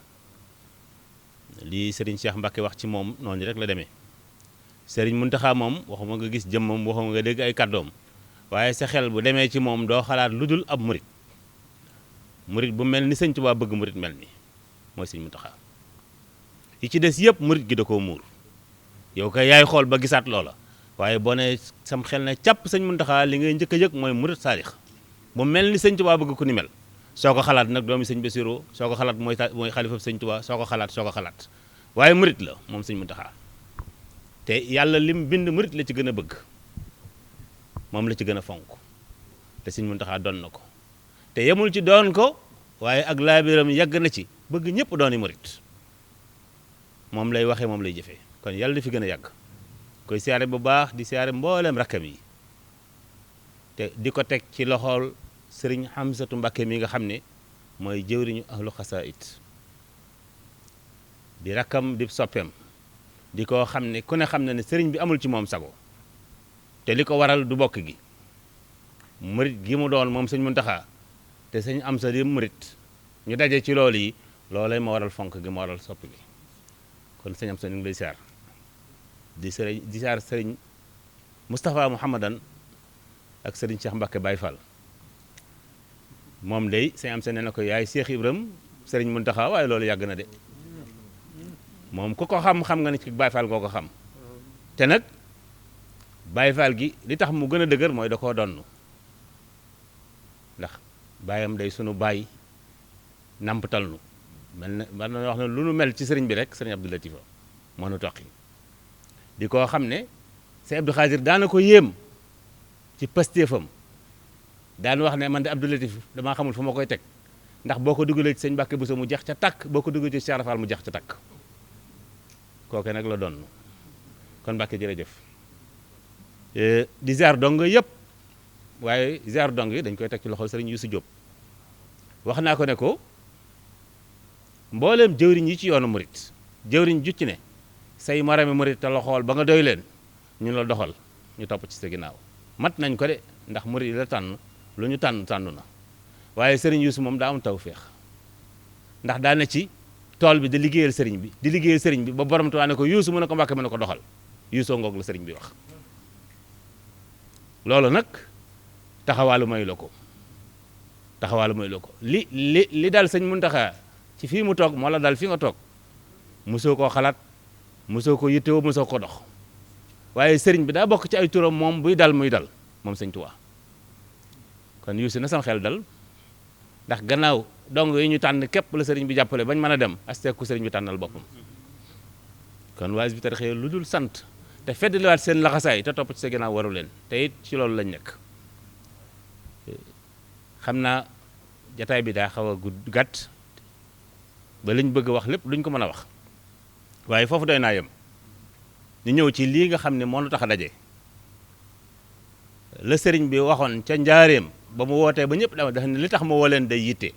lii Serigne Cheikh Mbacke wax ci moom noonu rek la demee Serigne Muntaxa moom waxuma nga gis jëmmam waxuma nga dégg ay kàddoom waaye sa xel bu demee ci moom doo xalaat lu dul ab murit bu mel ni Sëñ Tuubaa bëgg murit mel ni mooy Sëñ Muntaxa yi ci des yëpp murit gi da koo muur yow kay yaay xool ba gisaat loola waaye boo ne sam xel ne càpp sëñ Muntaxa li ngay njëkk a yëg mooy murit saalix bu mel ni sëñ Tuubaa bëgg ku ni mel soo ko xalaat nag doomi sëñ Basiru soo ko xalaat mooy xalifa sëñ Tuubaa soo ko xalaat waaye murit la moom sëñ Muntaxa te yàlla lim bind murit la ci gën a bëgg moom la ci gën a fonk te sëñ Muntaxa doon na ko te yemul ci doon ko waaye ak laabiram yàgg na ci bëgg ñëpp dooni murit moom lay waxee moom lay jëfee kon yàlla di fi gën a yàgg koy siyaare bu baax di siyaare mboolem rakkam yi te di ko teg ci loxool sëriñ Xamsatu Mbàkke mi nga xam ne mooy jëwriñu ahlu xasaayid di rakkam di soppeem di ko xam ne ku ne xam ne sëriñ bi amul ci moom sago te li ko waral du bokk gi murit gi mu doon moom sëñ Muntaxa te sëñ Amsa di murit ñu daje ci loolu yi loolay ma waral fonk gi ma waral sopp gi kon sëñ Amsa ñu ngi lay siyaar di siyaar sëriñ Moustapha Mouhamadan ak sëriñ Cheikh Mbacke Baye Fall moom day sëñ Amsa nee na ko yaay Cheikh Ibram sëriñ Muntaxa waaye loolu yàgg na de moom ku ko xam nga ne ci Baye Fall goo ko xam te nag Baye Fall gi li tax mu gën a dëgër mooy da koo donn ndax baayam day sunu baay nampatal nu mel na wax ne lu nu mel ci sëriñ bi rek sëriñ Abdou Latif moo nu toqi di koo xam ne sëñ Abdou Khadir daana ko yéem ci pastéefam daan wax ne man de Abdou Latif damaa xamul fu ma koy teg ndax boo ko dugalee ci sëñ Mbàkke Buso mu jeex ca takk boo ko dugalee ci Cheikh Rafal mu jeex ca takk kooke nag la doon kon Mbàkke jërëjëf di ziar dong yëpp waaye ziar dong yi dañ koy teg ci loxol sëriñ Youssou Diop wax naa ko ne ko mbooleem jëwriñ yi ci yoonu murit jëwriñ jucc ne say morami murit te la xool ba nga doy leen ñu la doxal ñu topp ci sa ginnaaw mat nañ ko de ndax murit yi la tànn lu ñu tànn na waaye sëriñ Youssou moom daa am tawféex ndax daa na ci tool bi di liggéeyal sëriñ bi ba borom Tuubaa ne ko Youssou mu ne ko Mbàkke mu ne ko doxal Youssou ngoog la sëriñ bi wax loolu nag taxawaalu may la ko li dal sëñ Muntaxa ci fii mu toog moo la dal fi nga toog mosoo koo xalaat mosoo ko yittewoo mosoo ko dox waaye sëriñ bi daa bokk ci ay turam moom buy dal muy dal moom sëñ Tuubaa kon Youssou na sam xel dal ndax gannaaw dong yi ñu tànn képp la sëriñ bi jàppale bañ mën a dem asteeku sëriñ bi tànnal boppam kon waa Hizbut Tarqiyyah lu dul sant te feddliwaat seen laxasaay te topp ci sa ginnaaw waru leen te it ci loolu lañ nekk xam naa jataay bi daa xaw a gàtt ba liñ bëgg wax lépp duñ ko mën a wax waaye foofu doy naa yem ñu ñëw ci lii nga xam ne moo nu tax a daje la sëriñ bi waxoon ca njaareem ba mu wootee ba ñëpp dama def ne li tax ma woo leen day yitte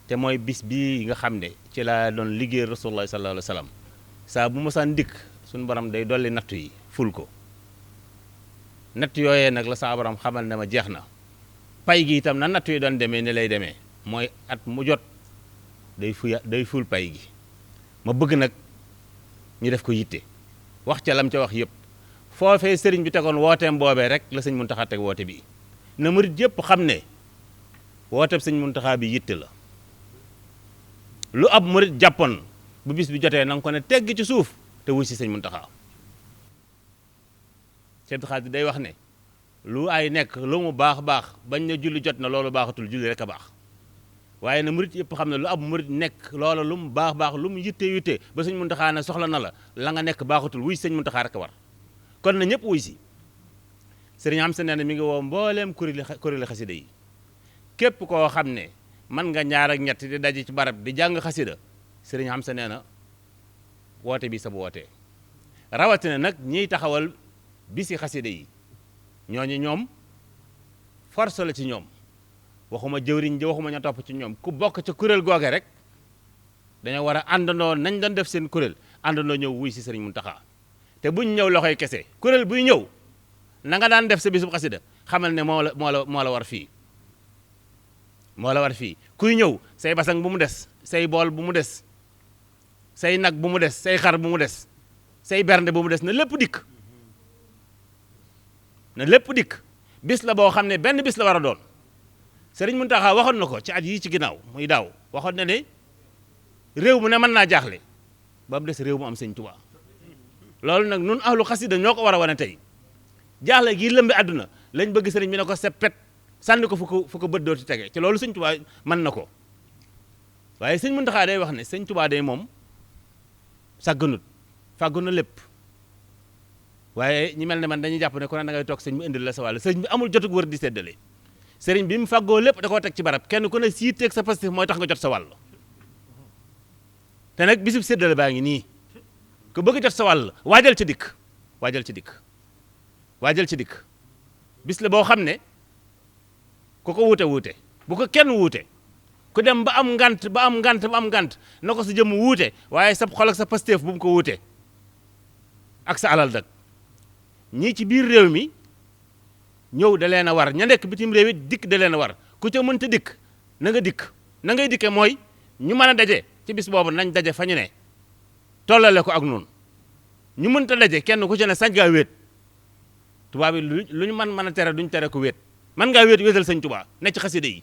te mooy bis bii nga xam ne ci laa doon liggéey rasulullah sallallahu alayhi wa sallam saa bu ma saan dikk suñu borom day dolli nattu yi ful ko natt yooyee nag la saa borom xamal ne ma jeex na pay gi itam na natt yi doon demee ni lay demee mooy at mu jot day ful pay gi ma bëgg nag ñu def ko yitte wax ca lam ca wax yëpp foofee sëriñ bi tegoon wooteem boobee rek la sëñ Muntaxa teg woote bi na murit yëpp xam ne wooteeb sëñ Muntaxa bi yitte la lu ab murit jàppoon bu bis bi jotee na nga ko ne tegg ci suuf te wuy si sëñ Muntaxa Sëñ Abdou Khadre day wax ne lu ay nekk lu mu baax bañ na julli jot na loolu baaxatul julli rek a baax waaye na murit yëpp xam ne lu ab murit nekk loola lu mu baax lu mu yitte ba sëñ Muntaxa ne soxla na la nga nekk baaxatul wuy si sëñ Muntaxa rek a war kon na ñëpp wuy si sëriñ Amsa nee na mi ngi woo mbooleem kuréeli xasida yi képp koo xam ne man nga ñaar ak ñett di daje ci barab di jàng xasida sëriñ Amsa nee na woote bi sab wootee rawatina nag ñiy taxawal bisi xasida yi ñooñu ñoom force la ci ñoom waxuma jëwriñ ji waxuma ña topp ci ñoom ku bokk ca kuréel googe rek dañoo war a àndandoo nañ doon def seen kuréel àndandoo ñëw wuy si sëriñ Muntaxa te buñ ñëw loxoy kese kuréel buy ñëw na nga daan def sa bisub xasida xamal ne moo la war fii kuy ñëw say basang bu mu des say bool bu mu des say nag bu mu des say xar bu mu des say bernde bu mu des na lépp dikk bis la boo xam ne benn bis la war a doon Sëriñ Muntaxa waxoon na ko ci at yii ci ginnaaw muy daaw waxoon na ne réew mu ne mën naa jaaxle ba mu des réew mu am Sëñ Tuubaa loolu nag nun ahlu xasida ñoo ko war a wane tey jaaxle gii lëmbi àdduna lañ bëgg sëriñ bi ne ko seppet sànni ko fu ko bët dooti tege ci loolu sëñ Tuubaa mën na ko waaye sëñ Muntaxaa day wax ne sëñ Tuubaa day moom sàgganut fàggu na lépp waaye ñi mel ne man dañuy jàpp ne ku ne da ngay toog sëñ bi indil la sa wàll sëñ bi amul jotug wër di séddale sëriñ bi mu fàggoo lépp da koo teg ci barab kenn ku ne siiteeg sa pastif mooy tax nga jot sa wàll te nag bisub séddale baa ngi nii ku bëgg jot sa wàll waajal ci dikk waajal ci dikk waajal ci dikk bis la boo xam ne ku ko wuute bu ko kenn wuute ku dem ba am ngant na ko sa jëm wuute waaye sa xol ak sa pastif bu mu ko wuute ak sa alal dak ñii ci biir réew mi ñëw da leen a war ña nekk bitim réew it dikk da leen a war ku ca mënta dikk na nga dikk na ngay dikke mooy ñu mën a daje ci bis boobu nañ daje fa ñu ne tollale ko ak noonu ñu mënta daje kenn ku ci ne sañ gaa wéet tubaab yi lu ñu mën a tere duñ tere ko wéet mën ngaa wéetal sëñ Tuubaa ne ci xasida yi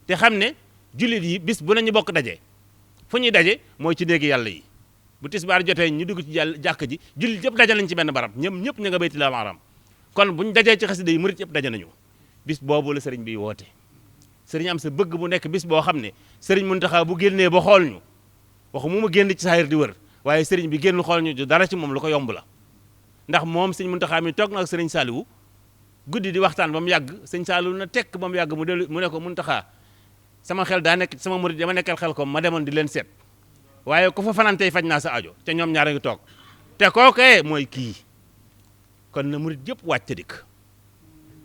te xam ne jullit yi bis bu nañu bokk daje fu ñuy daje mooy ci néegi yàlla yi bu tisbaar jotee ñu dugg ci jàkk ji jullit yëpp daje nañ ci benn barab ñëpp ñu nga bayti la maaram kon buñ dajee ci xasida yi murit yëpp daje nañu bis boobu la sëriñ bi woote sëriñ am sa bëgg bu nekk bis boo xam ne sëriñ Muntaxa bu génnee ba xool ñu waxu mu ma génn ci saayir di wër waaye sëriñ bi génn xool ñu dara ci moom lu ko yomb la ndax moom sëriñ Muntaxa mi toog na ak sëriñ Saliou guddi di waxtaan ba mu yàgg sëriñ Saliou na tekk ba mu yàgg mu ne ko Muntaxa sama xel daa nekk sama murit dama nekkal xel ko ma demoon di leen seet waaye ku fa fanaan tey faj naa sa aajo te ñoom ñaar a ngi toog te kookee mooy kii kon na murit yëpp wàcc dikk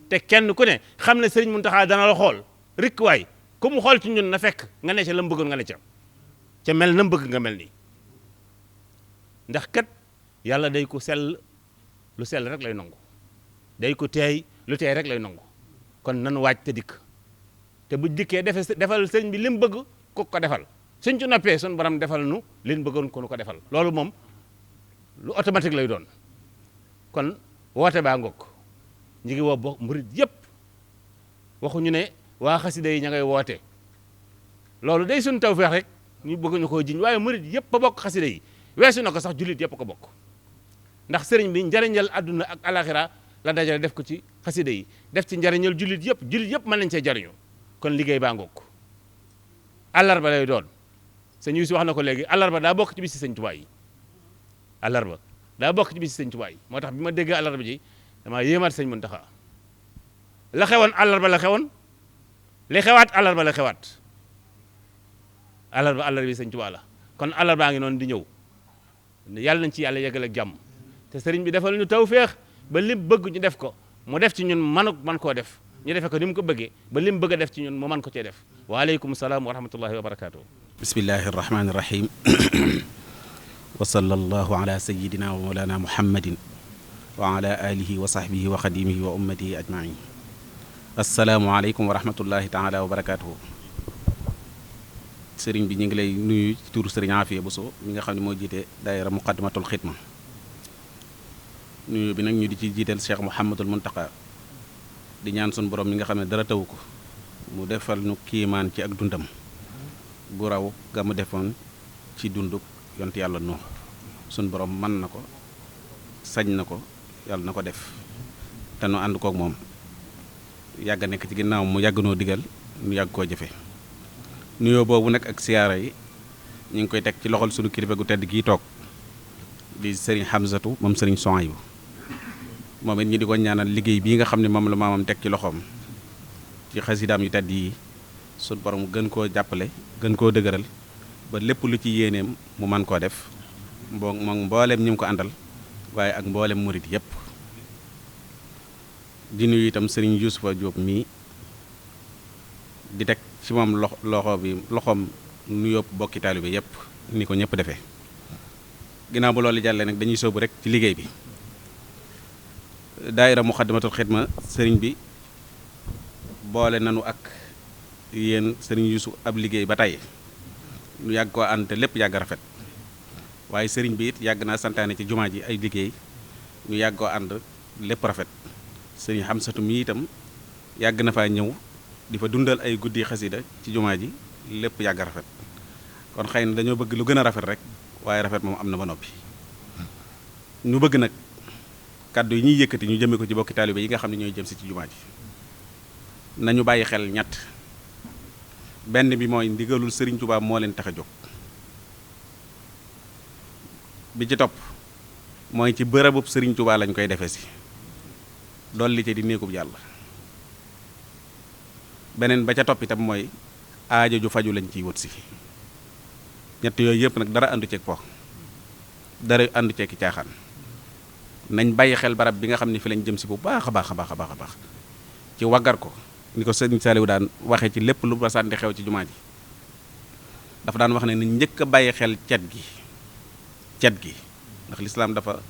te kenn ku ne xam ne sëriñ Muntaxa dana la xool rikk waay ku mu xool ci ñun na fekk nga ne ca la mu bëggoon nga ne ca mel na mu bëgg nga mel nii ndax kat yàlla day ko sell lu sell rek lay nangu day ko teey lu teey rek lay nangu kon nanu wàcc te dikk te bu dikkee defal sëriñ bi li mu bëgg ku ko defal suñ ci noppee suñ borom defal nu liñ bëggoon ko nu ko defal loolu moom lu automatique lay doon kon woote baa ngokk ñi ngi woo bo murit yëpp waxuñu ne waa xasida yi ña ngay woote loolu day suñ tawfeex rek ñu bëgg ñu koo jiñ waaye murit yëpp a bokk xasida yi weesu na ko sax jullit yëpp ko bokk ndax sëriñ bi njariñal àdduna ak alaxira la dajale def ko ci xasida yi def ci njariñal jullit yëpp mën nañ cee jariñu kon liggéey baa ngokk àllarba lay doon sëñ Yuusu wax na ko léegi àllarba daa bokk ci bis si sëñ Tuubaa yi àllarba daa bokk ci bis si sëñ Tuubaa yi moo tax bi ma déggee àllarba ji damaa yéemaat sëñ Muntaxa la xewoon àllarba la xewoon li xewaat àllarba la xewaat àllarba bi sëñ Tuubaa la kon àllarbaa ngi noonu di ñëw yàlla nañ ci yàlla yeggal ak jàmm te sëriñ bi defal ñu tawféex ba lim bëgg ñu def ko mu def ci ñun man koo def ñu defe ko ni mu ko bëggee ba lim bëgg a def ci ñun mu man ko cee def waaleykum salaam wa rahmatullahi wa barakaatu. bismillahi rahmaani rahim wa sallallahu ala sayidina wa mawlana muhammadin wa ala alihi wa sahbihi wa xadimihi wa ummatihi ajmain asalaamualeykum wa rahmatullahi taala wa barakaatuhu. sëriñ bi ñu ngi lay nuyu ci turu sëriñ Afia Bousso mi nga xam ne moo jiite daayira muqaddimatul xidma nuyu bi nag ñu di ci jiiteel Cheikh Mouhamadul Muntaqa di ñaan sun borom mi nga xam ne dara taw ko mu defal ñu kiimaan ci ak dundam gu raw ga mu defoon ci dunduk yont yàlla Nuux sun borom mën na ko sañ na ko yàlla na ko def te nu ànd kook moom yàgg nekk ci ginnaaw mu yàgg noo digal nu yàgg koo jëfe nuyoo boobu nag ak siyaara yi ñu ngi koy teg ci loxol sunu kilifa gu tedd gii toog di sëriñ Hamzatu moom sëriñ Sohaybu moom it ñi di ko ñaanal liggéey bii nga xam ne moom la maamam teg ci loxoom ci xasidaam yu tedd yi sunu borom gën koo jàppale gën koo dëgëral ba lépp lu ci yéeneem mu man koo def moom mbooleem ñi mu ko àndal waaye ak mbooleem murit yépp di nuyu itam sëriñ Yuusufa Jóob mii di teg ci moom loxoom nu yóbbu bokki taalibe yépp ni ko ñëpp defee ginnaaw bu loolu jàllee nag dañuy sóobu rek ci liggéey bi daayira muxaddamatul xidma sëriñ bi boole nanu ak yéen sëriñ Yuusu ab liggéey ba tey nu yàgg koo ànd te lépp yàgg rafet waaye sëriñ bi it yàgg naa santaane ci jumaa ji ay liggéey ñu yàgg koo ànd lépp rafet sëriñ Xamsatu mi itam yàgg na faa ñëw di fa dundal ay guddi xasida ci jumaa ji lépp yàgg rafet kon xëy na dañoo bëgg lu gën a rafet rek waaye rafet moom am na ba noppi ñu bëgg nag kàddu yi ñuy yëkkati ñu jëme ko ci bokki taalibe yi nga xam ne ñooy jëm si ci jumaa ji nañu bàyyi xel ñett. benn bi mooy ndigalul Serigne Touba moo leen tax a jóg bi ci topp mooy ci bërëbub Serigne Touba lañ koy defee si dolli ci di néegub yàlla beneen ba ca topp itam mooy aajo ju faju lañ ciy wut si ñett yooyu yëpp nag dara àndu ceeg po dara àndu ceeg ki caaxaan nañ bàyyi xel barab bi nga xam ne fi lañ jëm si bu baax a baax a baax a baax a baax ci waggar ko ni ko sëñ Saliou daan waxee ci lépp lu basaan di xew ci jumaa ji dafa daan wax ne ni njëkk a bàyyi xel cet gi ndax lislaam dafa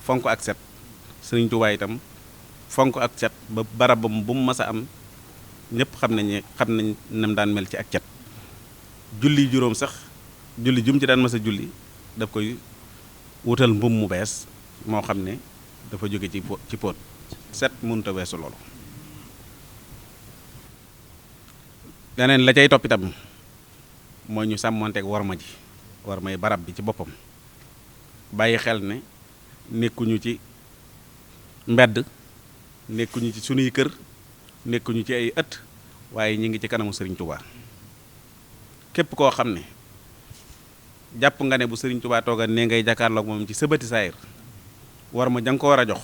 fonk ak set Sëriñ Tuubaa itam fonk ak set ba barabam bu mu mas a am ñëpp xam nañ nam daan mel ci ak cet julli juróom sax julli jum ci daan mas a julli daf koy wutal mbum mu bees moo xam ne dafa jóge ci póot set mënut a weesu loolu leneen la cay topp itam mooy ñu sàmmonteeg warma ji warmay barab bi ci boppam bàyyi xel ne nekkuñu ci mbedd nekkuñu ci sunuy kër nekkuñu ci ay ëtt waaye ñi ngi ci kanamu Serigne Touba képp koo xam ne jàpp nga ne bu Serigne Touba tooga ne ngay jàkkaarloog moom ci sëbati saayir warma ja nga ko war a jox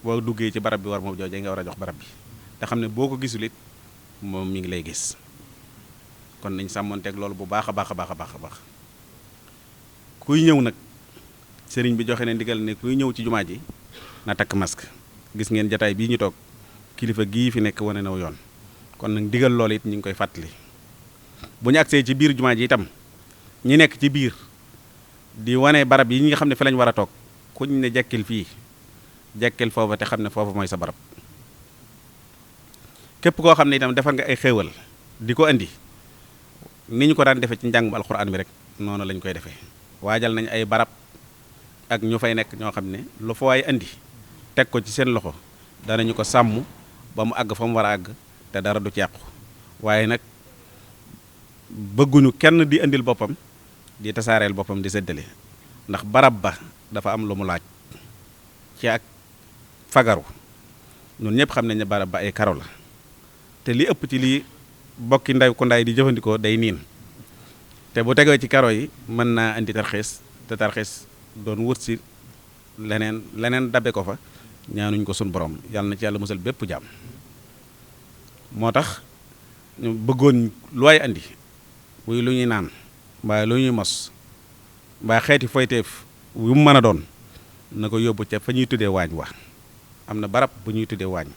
boo duggee ci barab bi warma jooju nga war a jox barab bi te xam ne boo ko gisul it moom mi ngi lay gis kon nañ sàmmonteeg loolu bu baax a baax a baax a baax a baax kuy ñëw nag sëriñ bi joxe ne ndigal ne kuy ñëw ci jumaa ji na takk masque gis ngeen jataay bii ñu toog kilifa gii fi nekk wane naw yoon kon nag ndigal loolu it ñu ngi koy fàttali bu ñu agsee ci biir jumaa ji itam ñi nekk ci biir di wane barab yi ñi nga xam ne fi lañ war a toog kuñ ne jekkil fii jekkil foofa te xam ne foofa mooy sa barab képp koo xam ne itam defar nga ay xéewal di ko indi ni ñu ko daan defee ci njàngum alxuraan bi rek noonu lañ koy defee waajal nañ ay barab ak ñu fay nekk ñoo xam ne lu fa waay indi teg ko ci seen loxo danañu ko sàmm ba mu àgg fa mu war a àgg te dara du ci yàqu waaye nag bëgguñu kenn di indil boppam di tasaareel boppam di séddale ndax barab ba dafa am lu mu laaj ci ak fagaru ñun ñëpp xam nañ ne barab ba ay karo la te li ëpp ci lii bokki nday ku ndaay di jëfandikoo day niin te bu tegee ci karo yi mën naa indi tarxiis te tarxiis doon wut si leneen dabe ko fa ñaanuñ ko sun borom yàlla na ci yàlla musal bépp jàmm moo tax ñu bëggoon lu waay andi muy lu ñuy naan mbaa lu ñuy mos mbaa xeeti foyteef yu mu mën a doon na ko yóbbu ca fa ñuy tuddee waañ wa am na barab bu ñuy tuddee waañ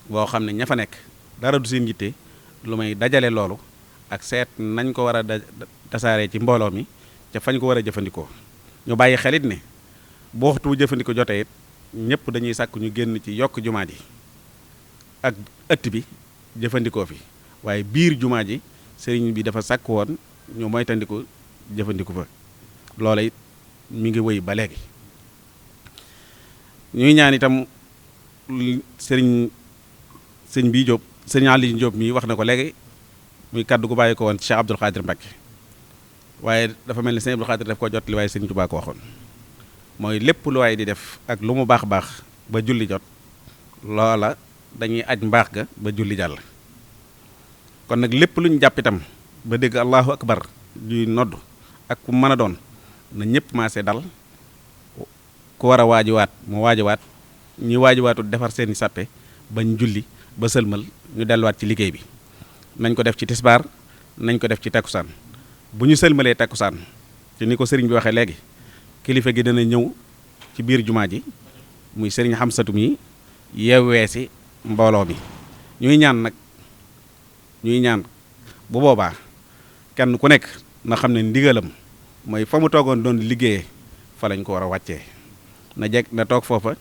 boo xam ne ña fa nekk dara du seen yitte lu may dajale loolu ak seet nañ ko war a tasaaree ci mbooloo mi ca fañ ko war a jëfandikoo ñu bàyyi xelit ne bu waxtu bu jëfandikoo jotee it ñëpp dañuy sàkk ñu génn ci yokk jumaa ji ak ëtt bi jëfandikoo fi waaye biir jumaa ji sëriñ bi dafa sàkk woon ñu moytandiku jëfandiku fa loola it mi ngi wëy ba léegi ñuy ñaan itam sëñ bii Jóob sëñ Aliou Jóob mii wax na ko léegi muy kaddu gu bàyyi ko woon Cheikh Abdoul Khadir Mbacké waaye dafa mel ni sëñ Abdoul Khadir daf ko jot li waaye sëñ Tuubaa ko waxoon mooy lépp lu waay di def ak lu mu baax baax ba julli jot loola dañuy aj mbaax ga ba julli jàll kon nag lépp lu ñu jàpp itam ba dégg allahu akbar juy nodd ak ku mën a doon na ñëpp maase dal ku war a waajiwaat mu waajiwaat ñi waajiwaatul defar seeni sàppe bañ julli ba sëlmal ñu delluwaat ci liggéey bi nañ ko def ci tisbaar nañ ko def ci takkusaan bu ñu sëlmalee takkusaan ci ni ko sëriñ bi waxee léegi kilifa gi dana ñëw ci biir jumaa ji muy sëriñ Xamsatu mi yeewee si mbooloo mi ñuy ñaan bu boobaa kenn ku nekk na xam ne ndigalam mooy fa mu toogoon doon liggéeyee fa lañ ko war a wàccee na toog foofa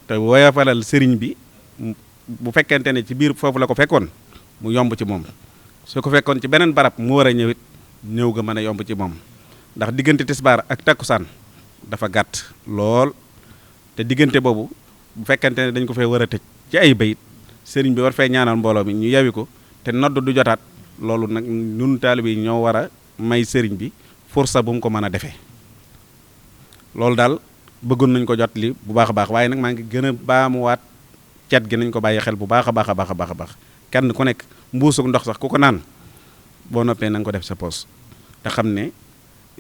te woyofalal sëriñ bi bu fekkente ne ci biir foofu la ko fekkoon mu yomb ci moom su ko fekkoon ci beneen barab mu war a ñëwit ñëw ga mën a yomb ci moom ndax diggante tisbaar ak takkusaan dafa gàtt lool te diggante boobu bu fekkente ne dañ ko fee war a tëj ci ay bayit sëriñ bi war fee ñaanal mbooloo mi ñu yawi ko te nodd du jotaat loolu nag ñun taalibe yi ñoo war a may sëriñ bi fursa bu mu ko mën a defee loolu daal bëggoon nañ ko jot li bu baax a baax waaye nag maa ngi gën a baamuwaat cet gi nañ ko bàyyi xel bu baax a baax a baax a baax a baax kenn ku nekk mbuusug ndox sax ku ko naan boo noppee na nga ko def sa poos te xam ne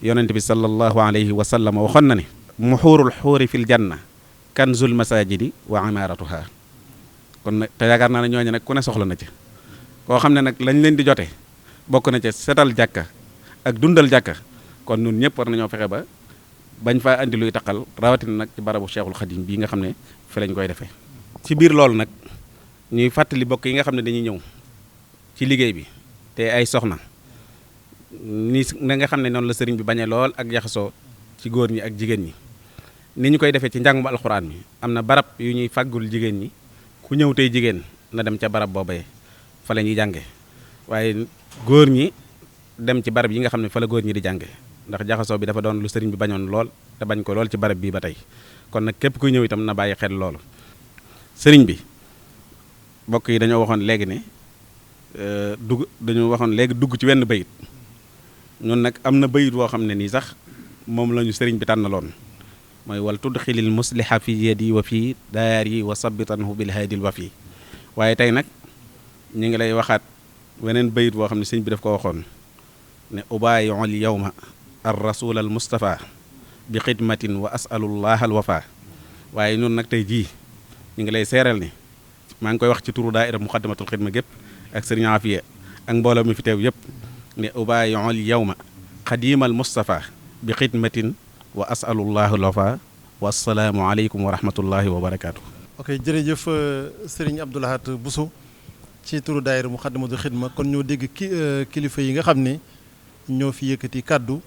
yonent bi sallallahu alayhi wa sallam waxoon na ne muxuurul xuuri fil janna kanzul masajidi wa imaratuha kon nag te yaakaar naa ne ñooñu nag ku ne soxla na ci koo xam ne nag lañ leen di jote bokk na ca setal jàkka ak dundal jàkka kon ñun ñëpp war nañoo fexe ba bañ faa andi luy taqal rawatina nag ci barabu Cheikhul Khadim bii nga xam ne fi lañ koy defee. ci biir loolu nag ñuy fàttali bokk yi nga xam ne dañuy ñëw ci liggéey bi te ay soxna ni nga xam ne noonu la sëriñ bi bañee lool ak jaxasoo ci góor ñi ak jigéen ñi ni ñu koy defee ci njàngum alxuraan mi am na barab yu ñuy fàggul jigéen ñi ku ñëw tey jigéen na dem ca barab boobee fa la ñuy jànge waaye góor ñi dem ci barab yi nga xam ne fa la góor ñi di jànge ndax jaxasoo bi dafa doon lu sëriñ bi bañoon lool te bañ ko lool ci barab bii ba tey kon nag képp kuy ñëw itam na bàyyi xel loolu sëriñ bi mbokk yi dañoo waxoon léegi ne dugg ci wenn bayit ñun nag am na bayit woo xam ne nii sax moom la ñu sëriñ bi tànnaloon mooy wal tudxilil musliha fi yadi wa fi daari wa sabitanhu bil haadil wa fi waaye tey nag ñu ngi lay waxaat weneen bayit woo xam ne sëriñ bi daf ko waxoon ne ubaayiul yawma ar rasul al mustafa bi xidmatin wa asalullah al wafa waaye ñun nag tey jii ñu ngi lay seeral ni maa ngi koy wax ci turu daaira muqaddamatul xidma gépp ak sëriñ Afiya ak mbooloo mi fi teew yëpp ne ubaayiul yawma xadimal mustafa bi xidmatin wa asalullah al wafa wa assalaamu aleykum wa rahmatullahi wa barakaatu. ok jërëjëf sëriñ Abdou Lahad Bousso ci turu daayira muqaddamatul xidma kon ñoo dégg kilifa yi nga xam ne ñoo fi yëkkati kàddu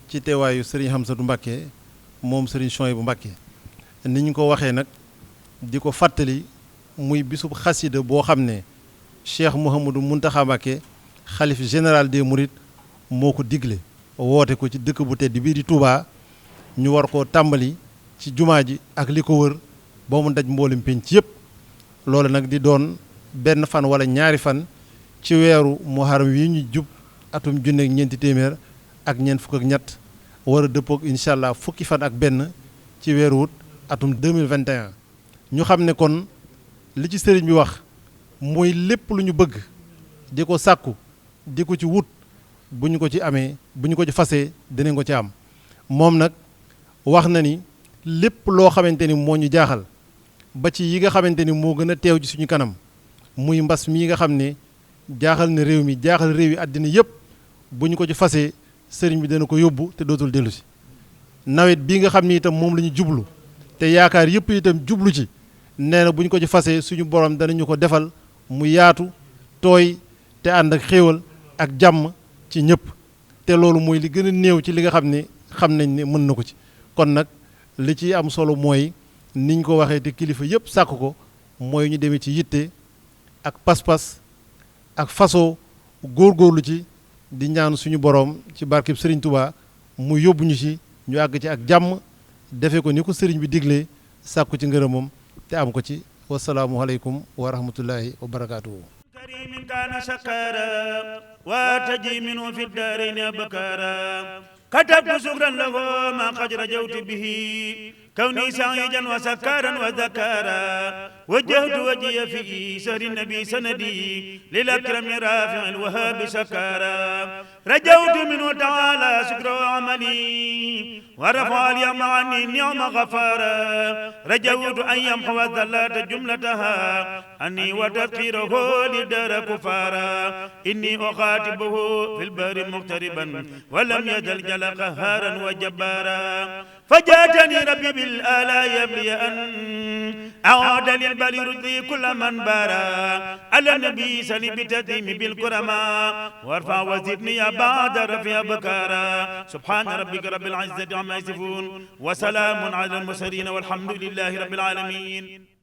ci teewaayu sëriñ Hamsatu Mbàkke moom sëriñ Souhaïbou Mbàkke ni ñu ko waxee nag di ko fàttali muy bisub xasida boo xam ne Cheikh Mouhamadou Mountakha Mbàkke xalif général des Mourides moo ko digle woote ko ci dëkk bu tedd bii di Touba ñu war koo tàmbali ci jumaa ji ak li ko wër ba mu daj mboolem penc yëpp loolu nag di doon benn fan wala ñaari fan ci weeru muharram wi ñu jub atum junne ak ñeenti téeméer ak ñeent fukk ak ñett war a dëppoog incha allah fukki fan ak benn ci weeru wut atum 2021 ñu xam ne kon li ci sëriñ bi wax mooy lépp lu ñu bëgg di ko sàkku di ko ci wut bu ñu ko ci amee bu ñu ko ci fasee dinañ ko ci am moom nag wax na ni lépp loo xamante ni moo ñu jaaxal ba ci yi nga xamante ni moo gën a teew ci suñu kanam muy mbas mii nga xam ne jaaxal na réew mi jaaxal réew yi àddina yëpp bu ñu ko ci fasee sëriñ bi dana ko yóbbu te dootul dellu si nawet bii nga xam ni itam moom la ñu jublu te yaakaar yëpp itam jublu ci nee na bu ñu ko ci fasee suñu borom danañu ko defal mu yaatu tooy te ànd ak xéewal ak jàmm ci ñëpp te loolu mooy li gën a néew ci li nga xam ne xam nañ ne mën na ko ci kon nag li ci am solo mooy niñ ko waxee te kilifa yëpp sàkk ko mooy ñu demee ci yitte ak pas-pas ak façon góorgóorlu ci di ñaan suñu borom ci barkeb Serigne Touba mu yóbbu ñu ci ñu àgg ci ak jàmm defe ko ni ko Serigne bi diglee sàkku ci ngërëmam te am ko ci wasalaamu aleykum wa rahmatullahi wa barakaatuhu. كريم كان شكارا وتجي منه في الدارين أبكارا كتبت شكرا له ما قد رجوت به كوني سعيدا وسكارا وذكارا وجهت وجهي في سهر النبي سندي للأكرم رافع الوهاب سكارا رجوت منه تعالى شكر عملي ورفع اليوم عني النعم غفارا رجوت أن يمحو الذلات جملتها أني وتذكيره لدار كفارا إني أخاطبه في البر مغتربا ولم يزل جل قهارا وجبارا فجاتني ربي بالآلاء يبلي أن أعود للبل رجلي كل من بارا على النبي سلي بتديم بالكرماء وارفع وزدني بعد رفيع بكارا سبحان ربك رب العزة عما يصفون وسلام على المرسلين والحمد لله رب العالمين.